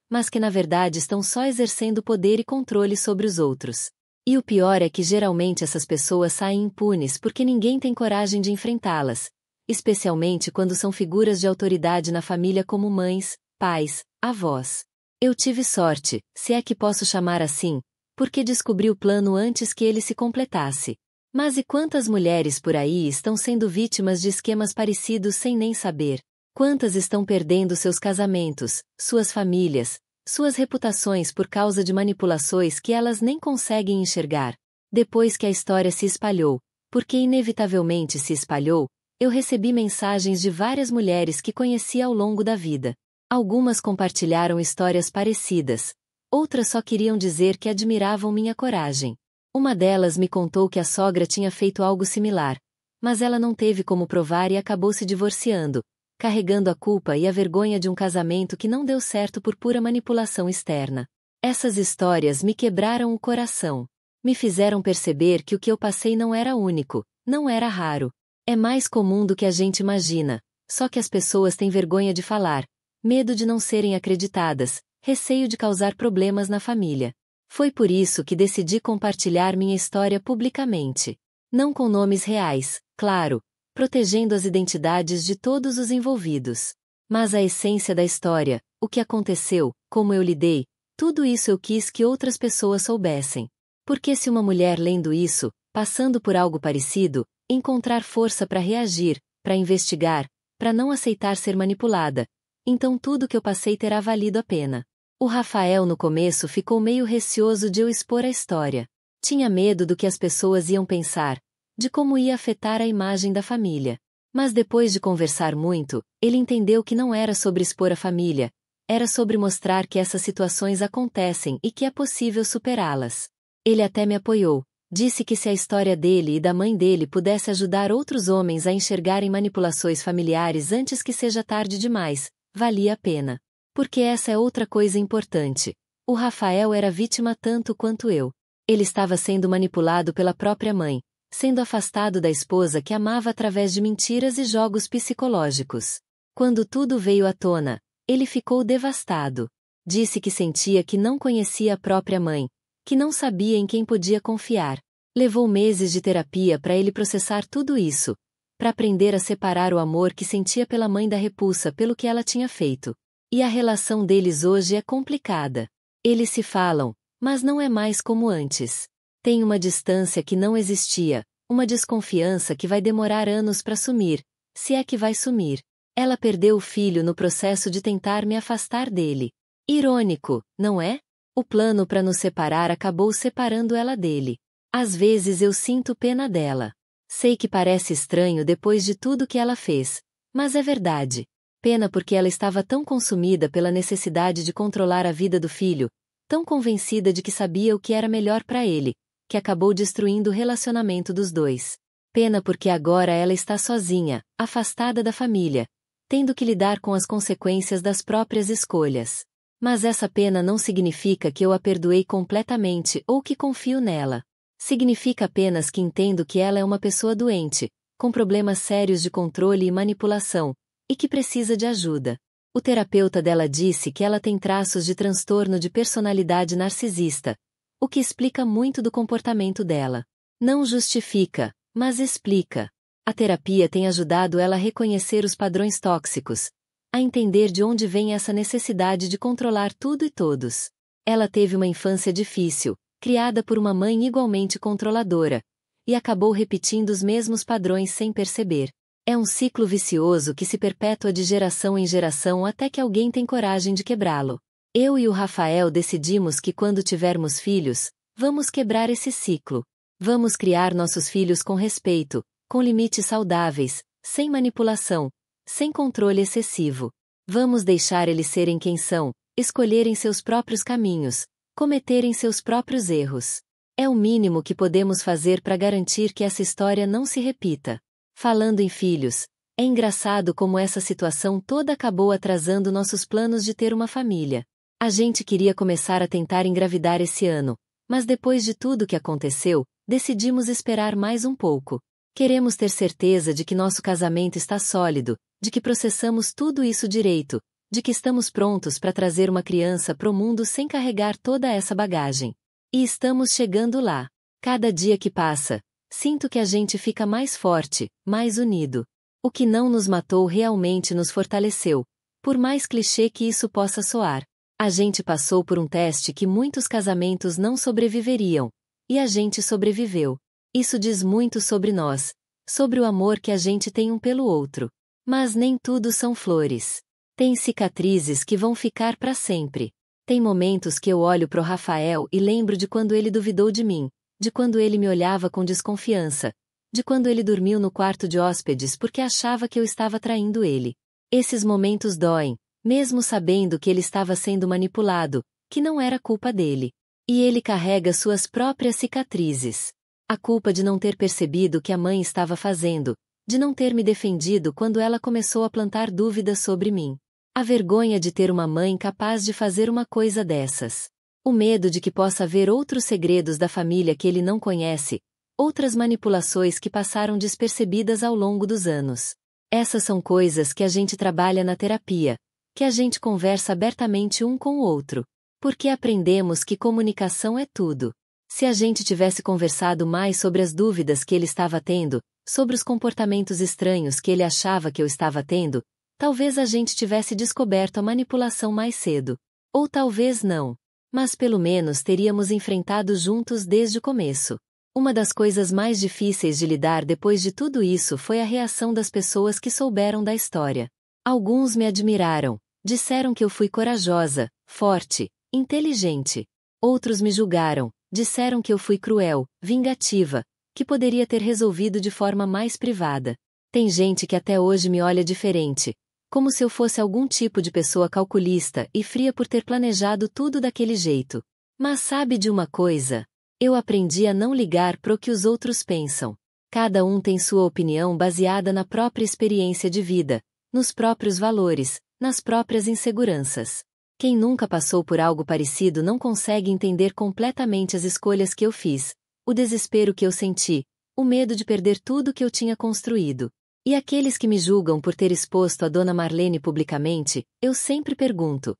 mas que na verdade estão só exercendo poder e controle sobre os outros. E o pior é que geralmente essas pessoas saem impunes porque ninguém tem coragem de enfrentá-las, especialmente quando são figuras de autoridade na família como mães, pais, avós. Eu tive sorte, se é que posso chamar assim, porque descobri o plano antes que ele se completasse. Mas e quantas mulheres por aí estão sendo vítimas de esquemas parecidos sem nem saber? Quantas estão perdendo seus casamentos, suas famílias, suas reputações por causa de manipulações que elas nem conseguem enxergar? Depois que a história se espalhou, porque inevitavelmente se espalhou, eu recebi mensagens de várias mulheres que conheci ao longo da vida. Algumas compartilharam histórias parecidas, outras só queriam dizer que admiravam minha coragem. Uma delas me contou que a sogra tinha feito algo similar, mas ela não teve como provar e acabou se divorciando, carregando a culpa e a vergonha de um casamento que não deu certo por pura manipulação externa. Essas histórias me quebraram o coração. Me fizeram perceber que o que eu passei não era único, não era raro. É mais comum do que a gente imagina, só que as pessoas têm vergonha de falar, medo de não serem acreditadas, receio de causar problemas na família. Foi por isso que decidi compartilhar minha história publicamente. Não com nomes reais, claro, protegendo as identidades de todos os envolvidos. Mas a essência da história, o que aconteceu, como eu lidei, tudo isso eu quis que outras pessoas soubessem. Porque se uma mulher lendo isso, passando por algo parecido, encontrar força para reagir, para investigar, para não aceitar ser manipulada, então tudo que eu passei terá valido a pena. O Rafael no começo ficou meio receoso de eu expor a história. Tinha medo do que as pessoas iam pensar, de como ia afetar a imagem da família. Mas depois de conversar muito, ele entendeu que não era sobre expor a família, era sobre mostrar que essas situações acontecem e que é possível superá-las. Ele até me apoiou, disse que se a história dele e da mãe dele pudesse ajudar outros homens a enxergarem manipulações familiares antes que seja tarde demais, valia a pena. Porque essa é outra coisa importante. O Rafael era vítima tanto quanto eu. Ele estava sendo manipulado pela própria mãe, sendo afastado da esposa que amava através de mentiras e jogos psicológicos. Quando tudo veio à tona, ele ficou devastado. Disse que sentia que não conhecia a própria mãe, que não sabia em quem podia confiar. Levou meses de terapia para ele processar tudo isso, para aprender a separar o amor que sentia pela mãe da repulsa pelo que ela tinha feito. E a relação deles hoje é complicada. Eles se falam, mas não é mais como antes. Tem uma distância que não existia, uma desconfiança que vai demorar anos para sumir, se é que vai sumir. Ela perdeu o filho no processo de tentar me afastar dele. Irônico, não é? O plano para nos separar acabou separando ela dele. Às vezes eu sinto pena dela. Sei que parece estranho depois de tudo que ela fez, mas é verdade. Pena porque ela estava tão consumida pela necessidade de controlar a vida do filho, tão convencida de que sabia o que era melhor para ele, que acabou destruindo o relacionamento dos dois. Pena porque agora ela está sozinha, afastada da família, tendo que lidar com as consequências das próprias escolhas. Mas essa pena não significa que eu a perdoei completamente ou que confio nela. Significa apenas que entendo que ela é uma pessoa doente, com problemas sérios de controle e manipulação, e que precisa de ajuda. O terapeuta dela disse que ela tem traços de transtorno de personalidade narcisista, o que explica muito do comportamento dela. Não justifica, mas explica. A terapia tem ajudado ela a reconhecer os padrões tóxicos, a entender de onde vem essa necessidade de controlar tudo e todos. Ela teve uma infância difícil, criada por uma mãe igualmente controladora, e acabou repetindo os mesmos padrões sem perceber. É um ciclo vicioso que se perpetua de geração em geração até que alguém tem coragem de quebrá-lo. Eu e o Rafael decidimos que quando tivermos filhos, vamos quebrar esse ciclo. Vamos criar nossos filhos com respeito, com limites saudáveis, sem manipulação, sem controle excessivo. Vamos deixar eles serem quem são, escolherem seus próprios caminhos, cometerem seus próprios erros. É o mínimo que podemos fazer para garantir que essa história não se repita. Falando em filhos, É engraçado como essa situação toda acabou atrasando nossos planos de ter uma família. A gente queria começar a tentar engravidar esse ano, mas depois de tudo que aconteceu, decidimos esperar mais um pouco. Queremos ter certeza de que nosso casamento está sólido, de que processamos tudo isso direito, de que estamos prontos para trazer uma criança pro mundo sem carregar toda essa bagagem. E estamos chegando lá. Cada dia que passa, sinto que a gente fica mais forte, mais unido. O que não nos matou realmente nos fortaleceu, por mais clichê que isso possa soar. A gente passou por um teste que muitos casamentos não sobreviveriam, e a gente sobreviveu. Isso diz muito sobre nós, sobre o amor que a gente tem um pelo outro. Mas nem tudo são flores. Tem cicatrizes que vão ficar para sempre. Tem momentos que eu olho pro Rafael e lembro de quando ele duvidou de mim, de quando ele me olhava com desconfiança, de quando ele dormiu no quarto de hóspedes porque achava que eu estava traindo ele. Esses momentos doem, mesmo sabendo que ele estava sendo manipulado, que não era culpa dele. E ele carrega suas próprias cicatrizes. A culpa de não ter percebido o que a mãe estava fazendo, de não ter me defendido quando ela começou a plantar dúvidas sobre mim. A vergonha de ter uma mãe capaz de fazer uma coisa dessas. O medo de que possa haver outros segredos da família que ele não conhece, outras manipulações que passaram despercebidas ao longo dos anos. Essas são coisas que a gente trabalha na terapia, que a gente conversa abertamente um com o outro. Porque aprendemos que comunicação é tudo. Se a gente tivesse conversado mais sobre as dúvidas que ele estava tendo, sobre os comportamentos estranhos que ele achava que eu estava tendo, talvez a gente tivesse descoberto a manipulação mais cedo. Ou talvez não. Mas pelo menos teríamos enfrentado juntos desde o começo. Uma das coisas mais difíceis de lidar depois de tudo isso foi a reação das pessoas que souberam da história. Alguns me admiraram, disseram que eu fui corajosa, forte, inteligente. Outros me julgaram, disseram que eu fui cruel, vingativa, que poderia ter resolvido de forma mais privada. Tem gente que até hoje me olha diferente, como se eu fosse algum tipo de pessoa calculista e fria por ter planejado tudo daquele jeito. Mas sabe de uma coisa? Eu aprendi a não ligar pro que os outros pensam. Cada um tem sua opinião baseada na própria experiência de vida, nos próprios valores, nas próprias inseguranças. Quem nunca passou por algo parecido não consegue entender completamente as escolhas que eu fiz, o desespero que eu senti, o medo de perder tudo que eu tinha construído. E aqueles que me julgam por ter exposto a Dona Marlene publicamente, eu sempre pergunto: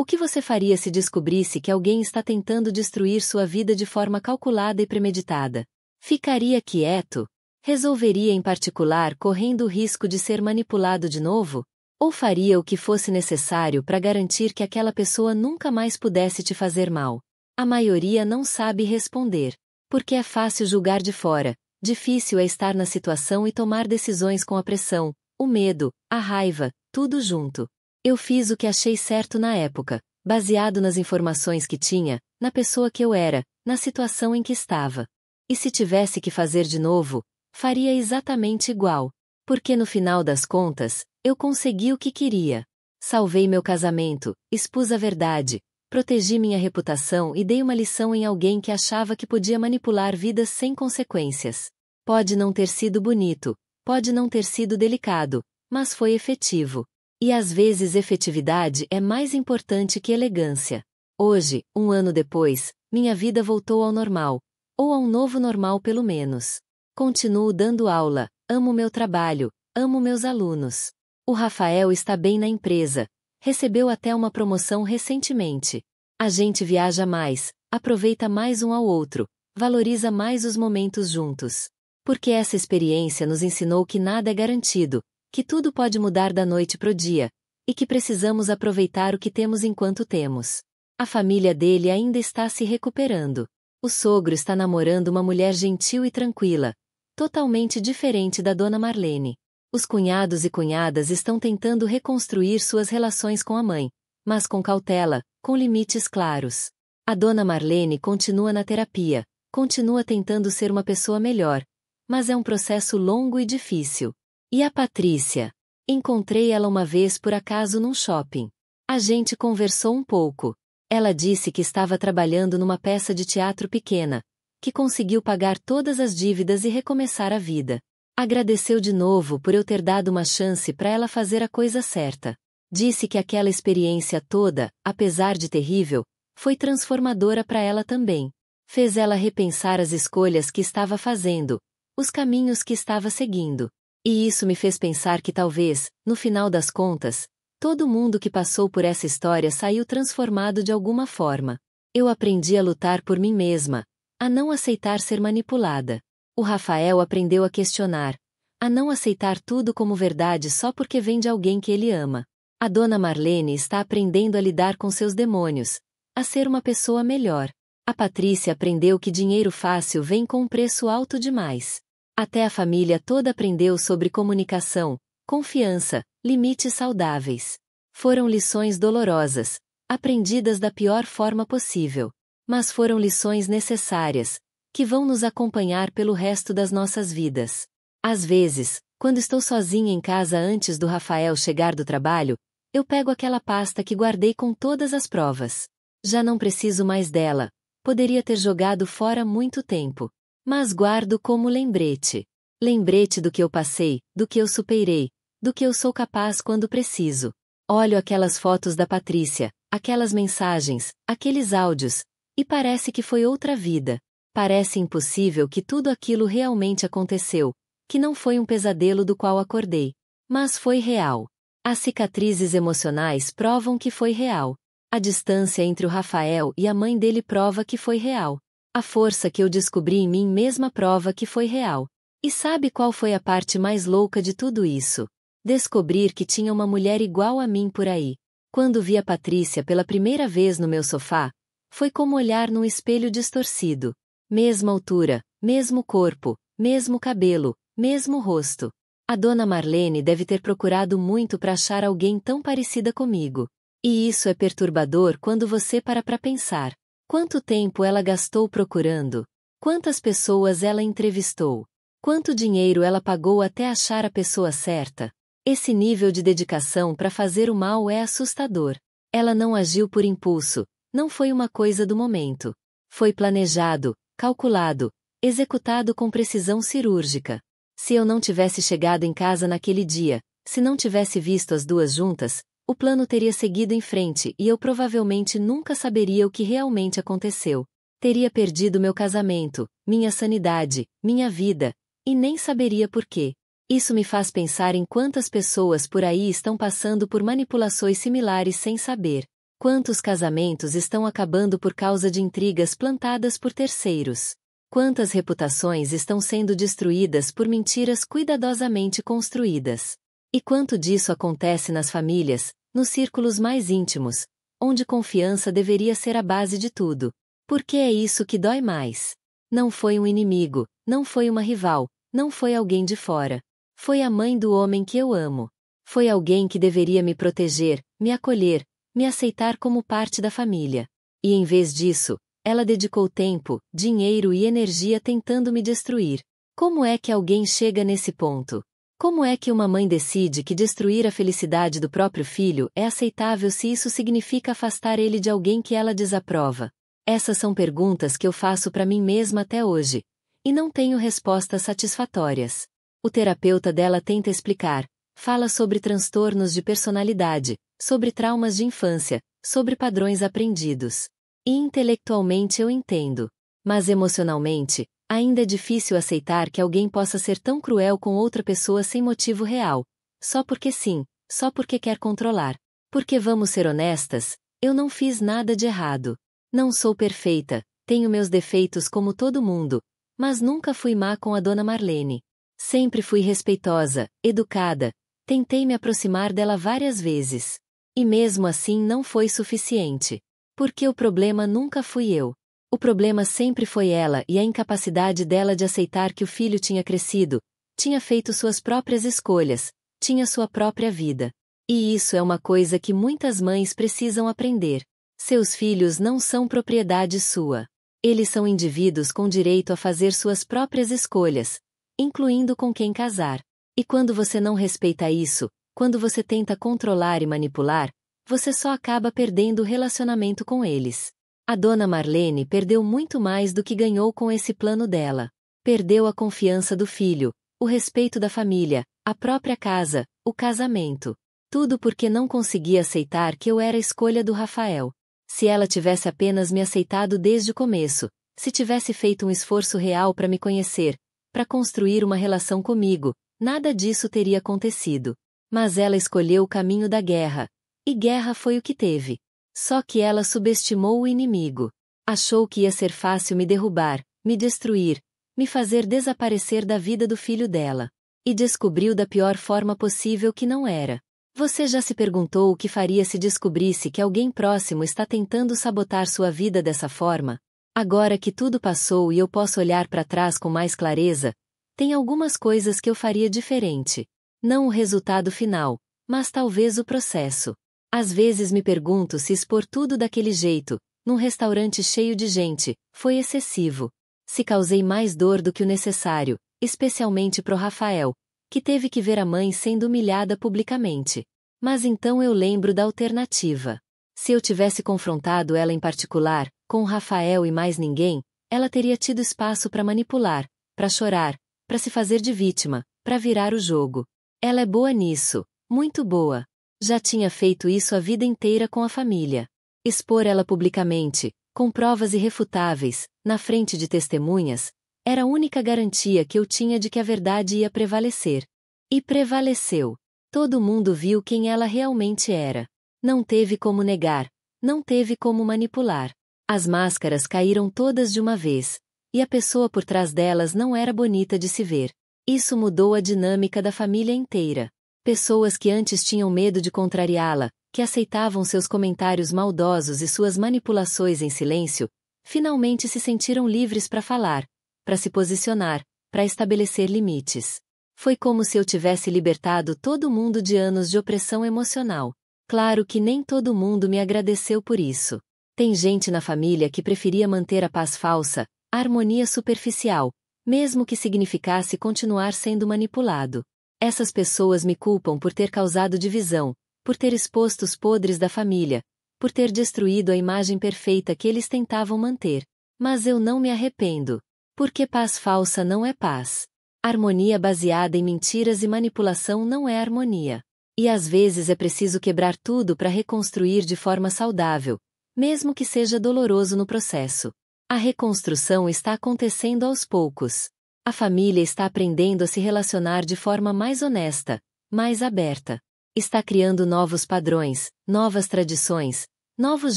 o que você faria se descobrisse que alguém está tentando destruir sua vida de forma calculada e premeditada? Ficaria quieto? Resolveria em particular correndo o risco de ser manipulado de novo? Ou faria o que fosse necessário para garantir que aquela pessoa nunca mais pudesse te fazer mal? A maioria não sabe responder. Porque é fácil julgar de fora, difícil é estar na situação e tomar decisões com a pressão, o medo, a raiva, tudo junto. Eu fiz o que achei certo na época, baseado nas informações que tinha, na pessoa que eu era, na situação em que estava. E se tivesse que fazer de novo, faria exatamente igual. Porque no final das contas, eu consegui o que queria. Salvei meu casamento, expus a verdade, protegi minha reputação e dei uma lição em alguém que achava que podia manipular vidas sem consequências. Pode não ter sido bonito, pode não ter sido delicado, mas foi efetivo. E às vezes efetividade é mais importante que elegância. Hoje, um ano depois, minha vida voltou ao normal. Ou a um novo normal pelo menos. Continuo dando aula, amo meu trabalho, amo meus alunos. O Rafael está bem na empresa. Recebeu até uma promoção recentemente. A gente viaja mais, aproveita mais um ao outro, valoriza mais os momentos juntos. Porque essa experiência nos ensinou que nada é garantido, que tudo pode mudar da noite pro dia, e que precisamos aproveitar o que temos enquanto temos. A família dele ainda está se recuperando. O sogro está namorando uma mulher gentil e tranquila, totalmente diferente da Dona Marlene. Os cunhados e cunhadas estão tentando reconstruir suas relações com a mãe, mas com cautela, com limites claros. A Dona Marlene continua na terapia, continua tentando ser uma pessoa melhor, mas é um processo longo e difícil. E a Patrícia? Encontrei ela uma vez por acaso num shopping. A gente conversou um pouco. Ela disse que estava trabalhando numa peça de teatro pequena, que conseguiu pagar todas as dívidas e recomeçar a vida. Agradeceu de novo por eu ter dado uma chance para ela fazer a coisa certa. Disse que aquela experiência toda, apesar de terrível, foi transformadora para ela também. Fez ela repensar as escolhas que estava fazendo, os caminhos que estava seguindo. E isso me fez pensar que talvez, no final das contas, todo mundo que passou por essa história saiu transformado de alguma forma. Eu aprendi a lutar por mim mesma, a não aceitar ser manipulada. O Rafael aprendeu a questionar, a não aceitar tudo como verdade só porque vem de alguém que ele ama. A dona Marlene está aprendendo a lidar com seus demônios, a ser uma pessoa melhor. A Patrícia aprendeu que dinheiro fácil vem com um preço alto demais. Até a família toda aprendeu sobre comunicação, confiança, limites saudáveis. Foram lições dolorosas, aprendidas da pior forma possível. Mas foram lições necessárias, que vão nos acompanhar pelo resto das nossas vidas. Às vezes, quando estou sozinha em casa antes do Rafael chegar do trabalho, eu pego aquela pasta que guardei com todas as provas. Já não preciso mais dela, poderia ter jogado fora há muito tempo. Mas guardo como lembrete. Lembrete do que eu passei, do que eu superei, do que eu sou capaz quando preciso. Olho aquelas fotos da Patrícia, aquelas mensagens, aqueles áudios, e parece que foi outra vida. Parece impossível que tudo aquilo realmente aconteceu, que não foi um pesadelo do qual acordei. Mas foi real. As cicatrizes emocionais provam que foi real. A distância entre o Rafael e a mãe dele prova que foi real. A força que eu descobri em mim mesma prova que foi real. E sabe qual foi a parte mais louca de tudo isso? Descobrir que tinha uma mulher igual a mim por aí. Quando vi a Patrícia pela primeira vez no meu sofá, foi como olhar num espelho distorcido. Mesma altura, mesmo corpo, mesmo cabelo, mesmo rosto. A dona Marlene deve ter procurado muito para achar alguém tão parecida comigo. E isso é perturbador quando você para pensar. Quanto tempo ela gastou procurando? Quantas pessoas ela entrevistou? Quanto dinheiro ela pagou até achar a pessoa certa? Esse nível de dedicação para fazer o mal é assustador. Ela não agiu por impulso, não foi uma coisa do momento. Foi planejado, calculado, executado com precisão cirúrgica. Se eu não tivesse chegado em casa naquele dia, se não tivesse visto as duas juntas, o plano teria seguido em frente e eu provavelmente nunca saberia o que realmente aconteceu. Teria perdido meu casamento, minha sanidade, minha vida, e nem saberia por quê. Isso me faz pensar em quantas pessoas por aí estão passando por manipulações similares sem saber. Quantos casamentos estão acabando por causa de intrigas plantadas por terceiros? Quantas reputações estão sendo destruídas por mentiras cuidadosamente construídas? E quanto disso acontece nas famílias, nos círculos mais íntimos, onde confiança deveria ser a base de tudo? Porque é isso que dói mais. Não foi um inimigo, não foi uma rival, não foi alguém de fora. Foi a mãe do homem que eu amo. Foi alguém que deveria me proteger, me acolher, me aceitar como parte da família. E em vez disso, ela dedicou tempo, dinheiro e energia tentando me destruir. Como é que alguém chega nesse ponto? Como é que uma mãe decide que destruir a felicidade do próprio filho é aceitável se isso significa afastar ele de alguém que ela desaprova? Essas são perguntas que eu faço para mim mesma até hoje. E não tenho respostas satisfatórias. O terapeuta dela tenta explicar, fala sobre transtornos de personalidade, sobre traumas de infância, sobre padrões aprendidos. E intelectualmente eu entendo. Mas emocionalmente, ainda é difícil aceitar que alguém possa ser tão cruel com outra pessoa sem motivo real. Só porque sim, só porque quer controlar. Porque vamos ser honestas, eu não fiz nada de errado. Não sou perfeita, tenho meus defeitos como todo mundo, mas nunca fui má com a dona Marlene. Sempre fui respeitosa, educada, tentei me aproximar dela várias vezes. E mesmo assim não foi suficiente. Porque o problema nunca fui eu. O problema sempre foi ela e a incapacidade dela de aceitar que o filho tinha crescido, tinha feito suas próprias escolhas, tinha sua própria vida. E isso é uma coisa que muitas mães precisam aprender. Seus filhos não são propriedade sua. Eles são indivíduos com direito a fazer suas próprias escolhas, incluindo com quem casar. E quando você não respeita isso, quando você tenta controlar e manipular, você só acaba perdendo o relacionamento com eles. A dona Marlene perdeu muito mais do que ganhou com esse plano dela. Perdeu a confiança do filho, o respeito da família, a própria casa, o casamento. Tudo porque não conseguia aceitar que eu era a escolha do Rafael. Se ela tivesse apenas me aceitado desde o começo, se tivesse feito um esforço real para me conhecer, para construir uma relação comigo, nada disso teria acontecido. Mas ela escolheu o caminho da guerra. E guerra foi o que teve. Só que ela subestimou o inimigo. Achou que ia ser fácil me derrubar, me destruir, me fazer desaparecer da vida do filho dela. E descobriu da pior forma possível que não era. Você já se perguntou o que faria se descobrisse que alguém próximo está tentando sabotar sua vida dessa forma? Agora que tudo passou e eu posso olhar para trás com mais clareza, tem algumas coisas que eu faria diferente. Não o resultado final, mas talvez o processo. Às vezes me pergunto se expor tudo daquele jeito, num restaurante cheio de gente, foi excessivo. Se causei mais dor do que o necessário, especialmente pro Rafael, que teve que ver a mãe sendo humilhada publicamente. Mas então eu lembro da alternativa. Se eu tivesse confrontado ela em particular, com o Rafael e mais ninguém, ela teria tido espaço para manipular, para chorar, para se fazer de vítima, para virar o jogo. Ela é boa nisso, muito boa. Já tinha feito isso a vida inteira com a família. Expor ela publicamente, com provas irrefutáveis, na frente de testemunhas, era a única garantia que eu tinha de que a verdade ia prevalecer. E prevaleceu. Todo mundo viu quem ela realmente era. Não teve como negar, não teve como manipular. As máscaras caíram todas de uma vez, e a pessoa por trás delas não era bonita de se ver. Isso mudou a dinâmica da família inteira. Pessoas que antes tinham medo de contrariá-la, que aceitavam seus comentários maldosos e suas manipulações em silêncio, finalmente se sentiram livres para falar, para se posicionar, para estabelecer limites. Foi como se eu tivesse libertado todo mundo de anos de opressão emocional. Claro que nem todo mundo me agradeceu por isso. Tem gente na família que preferia manter a paz falsa, a harmonia superficial, mesmo que significasse continuar sendo manipulado. Essas pessoas me culpam por ter causado divisão, por ter exposto os podres da família, por ter destruído a imagem perfeita que eles tentavam manter. Mas eu não me arrependo. Porque paz falsa não é paz. Harmonia baseada em mentiras e manipulação não é harmonia. E às vezes é preciso quebrar tudo para reconstruir de forma saudável, mesmo que seja doloroso no processo. A reconstrução está acontecendo aos poucos. A família está aprendendo a se relacionar de forma mais honesta, mais aberta. Está criando novos padrões, novas tradições, novos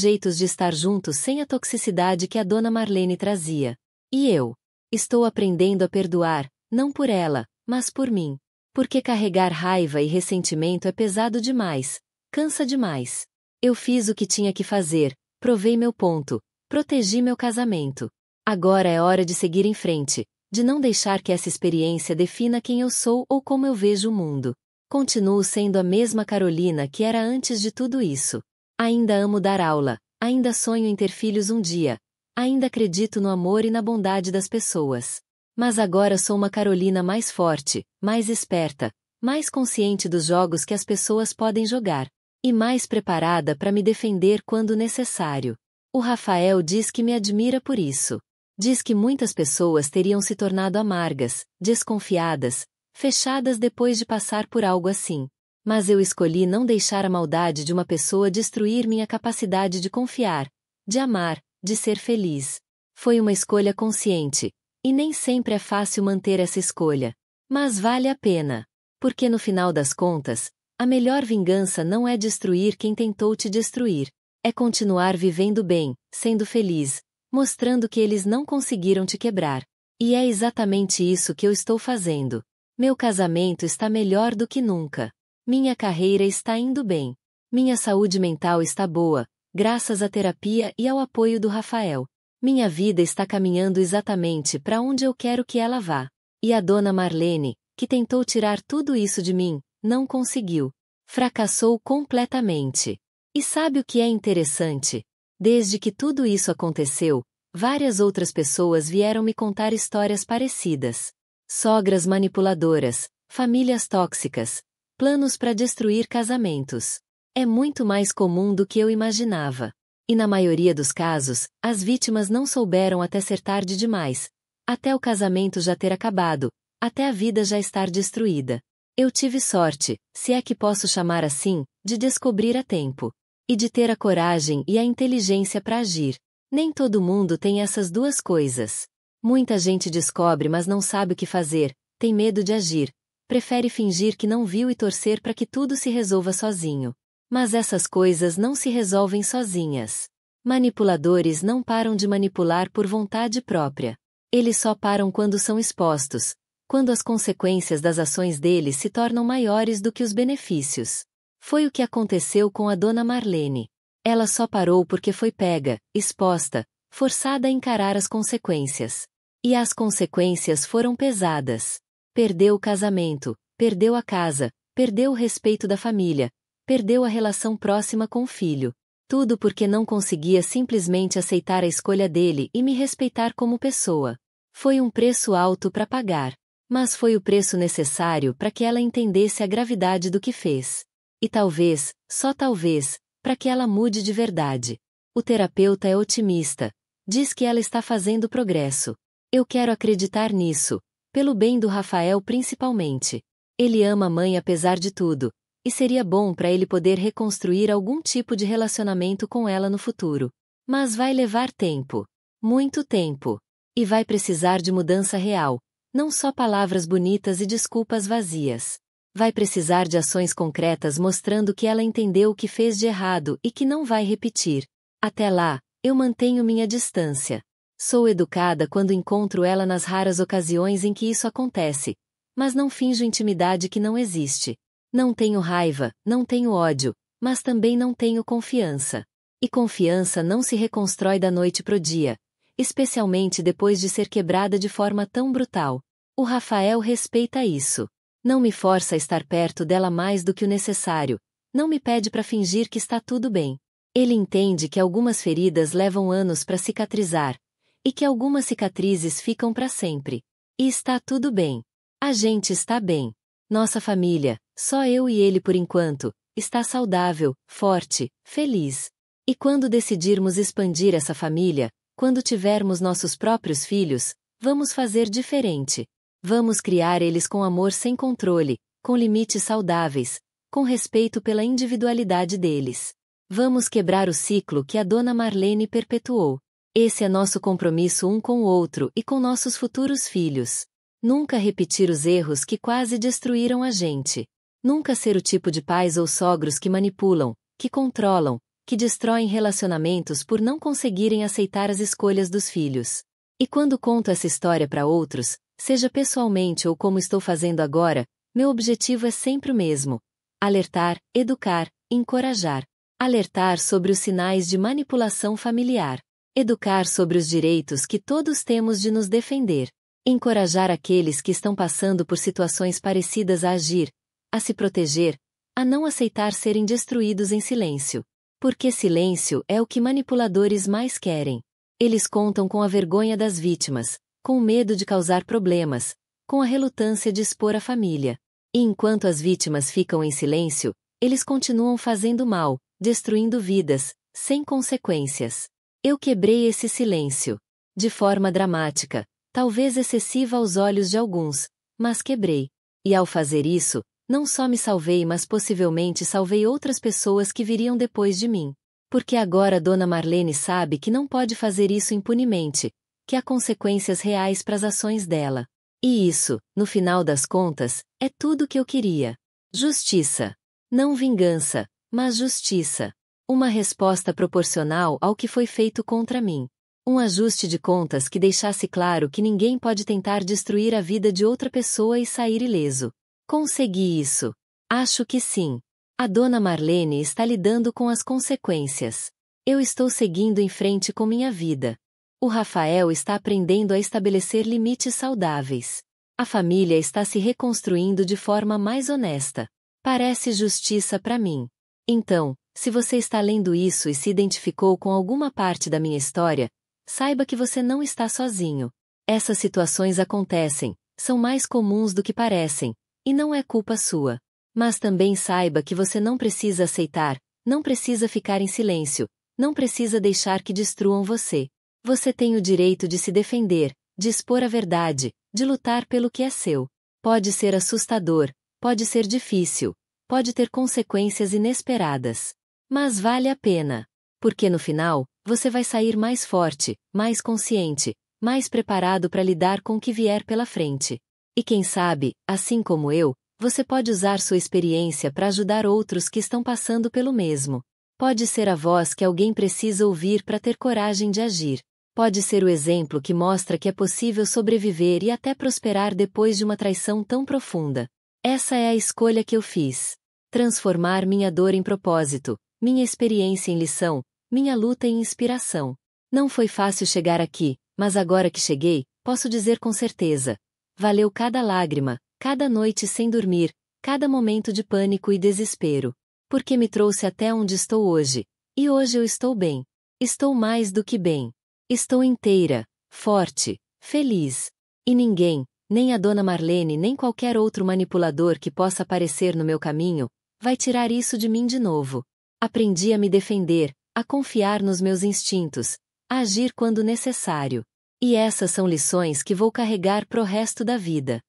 jeitos de estar juntos sem a toxicidade que a dona Marlene trazia. E eu? Estou aprendendo a perdoar, não por ela, mas por mim. Porque carregar raiva e ressentimento é pesado demais, cansa demais. Eu fiz o que tinha que fazer, provei meu ponto, protegi meu casamento. Agora é hora de seguir em frente, de não deixar que essa experiência defina quem eu sou ou como eu vejo o mundo. Continuo sendo a mesma Carolina que era antes de tudo isso. Ainda amo dar aula, ainda sonho em ter filhos um dia, ainda acredito no amor e na bondade das pessoas. Mas agora sou uma Carolina mais forte, mais esperta, mais consciente dos jogos que as pessoas podem jogar, e mais preparada para me defender quando necessário. O Rafael diz que me admira por isso. Diz que muitas pessoas teriam se tornado amargas, desconfiadas, fechadas depois de passar por algo assim. Mas eu escolhi não deixar a maldade de uma pessoa destruir minha capacidade de confiar, de amar, de ser feliz. Foi uma escolha consciente, e nem sempre é fácil manter essa escolha. Mas vale a pena. Porque no final das contas, a melhor vingança não é destruir quem tentou te destruir. É continuar vivendo bem, sendo feliz, mostrando que eles não conseguiram te quebrar. E é exatamente isso que eu estou fazendo. Meu casamento está melhor do que nunca. Minha carreira está indo bem. Minha saúde mental está boa, graças à terapia e ao apoio do Rafael. Minha vida está caminhando exatamente para onde eu quero que ela vá. E a dona Marlene, que tentou tirar tudo isso de mim, não conseguiu. Fracassou completamente. E sabe o que é interessante? Desde que tudo isso aconteceu, várias outras pessoas vieram me contar histórias parecidas. Sogras manipuladoras, famílias tóxicas, planos para destruir casamentos. É muito mais comum do que eu imaginava. E na maioria dos casos, as vítimas não souberam até ser tarde demais, até o casamento já ter acabado, até a vida já estar destruída. Eu tive sorte, se é que posso chamar assim, de descobrir a tempo. E de ter a coragem e a inteligência para agir. Nem todo mundo tem essas duas coisas. Muita gente descobre mas não sabe o que fazer, tem medo de agir, prefere fingir que não viu e torcer para que tudo se resolva sozinho. Mas essas coisas não se resolvem sozinhas. Manipuladores não param de manipular por vontade própria. Eles só param quando são expostos, quando as consequências das ações deles se tornam maiores do que os benefícios. Foi o que aconteceu com a dona Marlene. Ela só parou porque foi pega, exposta, forçada a encarar as consequências. E as consequências foram pesadas. Perdeu o casamento, perdeu a casa, perdeu o respeito da família, perdeu a relação próxima com o filho. Tudo porque não conseguia simplesmente aceitar a escolha dele e me respeitar como pessoa. Foi um preço alto para pagar. Mas foi o preço necessário para que ela entendesse a gravidade do que fez. E talvez, só talvez, para que ela mude de verdade. O terapeuta é otimista. Diz que ela está fazendo progresso. Eu quero acreditar nisso, pelo bem do Rafael principalmente. Ele ama a mãe apesar de tudo, e seria bom para ele poder reconstruir algum tipo de relacionamento com ela no futuro. Mas vai levar tempo. Muito tempo. E vai precisar de mudança real, não só palavras bonitas e desculpas vazias. Vai precisar de ações concretas mostrando que ela entendeu o que fez de errado e que não vai repetir. Até lá, eu mantenho minha distância. Sou educada quando encontro ela nas raras ocasiões em que isso acontece, mas não finjo intimidade que não existe. Não tenho raiva, não tenho ódio, mas também não tenho confiança. E confiança não se reconstrói da noite pro dia, especialmente depois de ser quebrada de forma tão brutal. O Rafael respeita isso. Não me força a estar perto dela mais do que o necessário, não me pede para fingir que está tudo bem. Ele entende que algumas feridas levam anos para cicatrizar, e que algumas cicatrizes ficam para sempre. E está tudo bem. A gente está bem. Nossa família, só eu e ele por enquanto, está saudável, forte, feliz. E quando decidirmos expandir essa família, quando tivermos nossos próprios filhos, vamos fazer diferente. Vamos criar eles com amor sem controle, com limites saudáveis, com respeito pela individualidade deles. Vamos quebrar o ciclo que a dona Marlene perpetuou. Esse é nosso compromisso um com o outro e com nossos futuros filhos. Nunca repetir os erros que quase destruíram a gente. Nunca ser o tipo de pais ou sogros que manipulam, que controlam, que destroem relacionamentos por não conseguirem aceitar as escolhas dos filhos. E quando conto essa história para outros, seja pessoalmente ou como estou fazendo agora, meu objetivo é sempre o mesmo: alertar, educar, encorajar. Alertar sobre os sinais de manipulação familiar. Educar sobre os direitos que todos temos de nos defender. Encorajar aqueles que estão passando por situações parecidas a agir, a se proteger, a não aceitar serem destruídos em silêncio. Porque silêncio é o que manipuladores mais querem. Eles contam com a vergonha das vítimas, com o medo de causar problemas, com a relutância de expor a família. E enquanto as vítimas ficam em silêncio, eles continuam fazendo mal, destruindo vidas, sem consequências. Eu quebrei esse silêncio. De forma dramática, talvez excessiva aos olhos de alguns, mas quebrei. E ao fazer isso, não só me salvei mas possivelmente salvei outras pessoas que viriam depois de mim. Porque agora Dona Marlene sabe que não pode fazer isso impunemente, que há consequências reais para as ações dela. E isso, no final das contas, é tudo que eu queria. Justiça. Não vingança, mas justiça. Uma resposta proporcional ao que foi feito contra mim. Um ajuste de contas que deixasse claro que ninguém pode tentar destruir a vida de outra pessoa e sair ileso. Consegui isso. Acho que sim. A dona Marlene está lidando com as consequências. Eu estou seguindo em frente com minha vida. O Rafael está aprendendo a estabelecer limites saudáveis. A família está se reconstruindo de forma mais honesta. Parece justiça para mim. Então, se você está lendo isso e se identificou com alguma parte da minha história, saiba que você não está sozinho. Essas situações acontecem, são mais comuns do que parecem, e não é culpa sua. Mas também saiba que você não precisa aceitar, não precisa ficar em silêncio, não precisa deixar que destruam você. Você tem o direito de se defender, de expor a verdade, de lutar pelo que é seu. Pode ser assustador, pode ser difícil, pode ter consequências inesperadas. Mas vale a pena. Porque no final, você vai sair mais forte, mais consciente, mais preparado para lidar com o que vier pela frente. E quem sabe, assim como eu, você pode usar sua experiência para ajudar outros que estão passando pelo mesmo. Pode ser a voz que alguém precisa ouvir para ter coragem de agir. Pode ser o exemplo que mostra que é possível sobreviver e até prosperar depois de uma traição tão profunda. Essa é a escolha que eu fiz. Transformar minha dor em propósito, minha experiência em lição, minha luta em inspiração. Não foi fácil chegar aqui, mas agora que cheguei, posso dizer com certeza. Valeu cada lágrima, cada noite sem dormir, cada momento de pânico e desespero. Porque me trouxe até onde estou hoje. E hoje eu estou bem. Estou mais do que bem. Estou inteira, forte, feliz. E ninguém, nem a dona Marlene nem qualquer outro manipulador que possa aparecer no meu caminho, vai tirar isso de mim de novo. Aprendi a me defender, a confiar nos meus instintos, a agir quando necessário. E essas são lições que vou carregar pro resto da vida.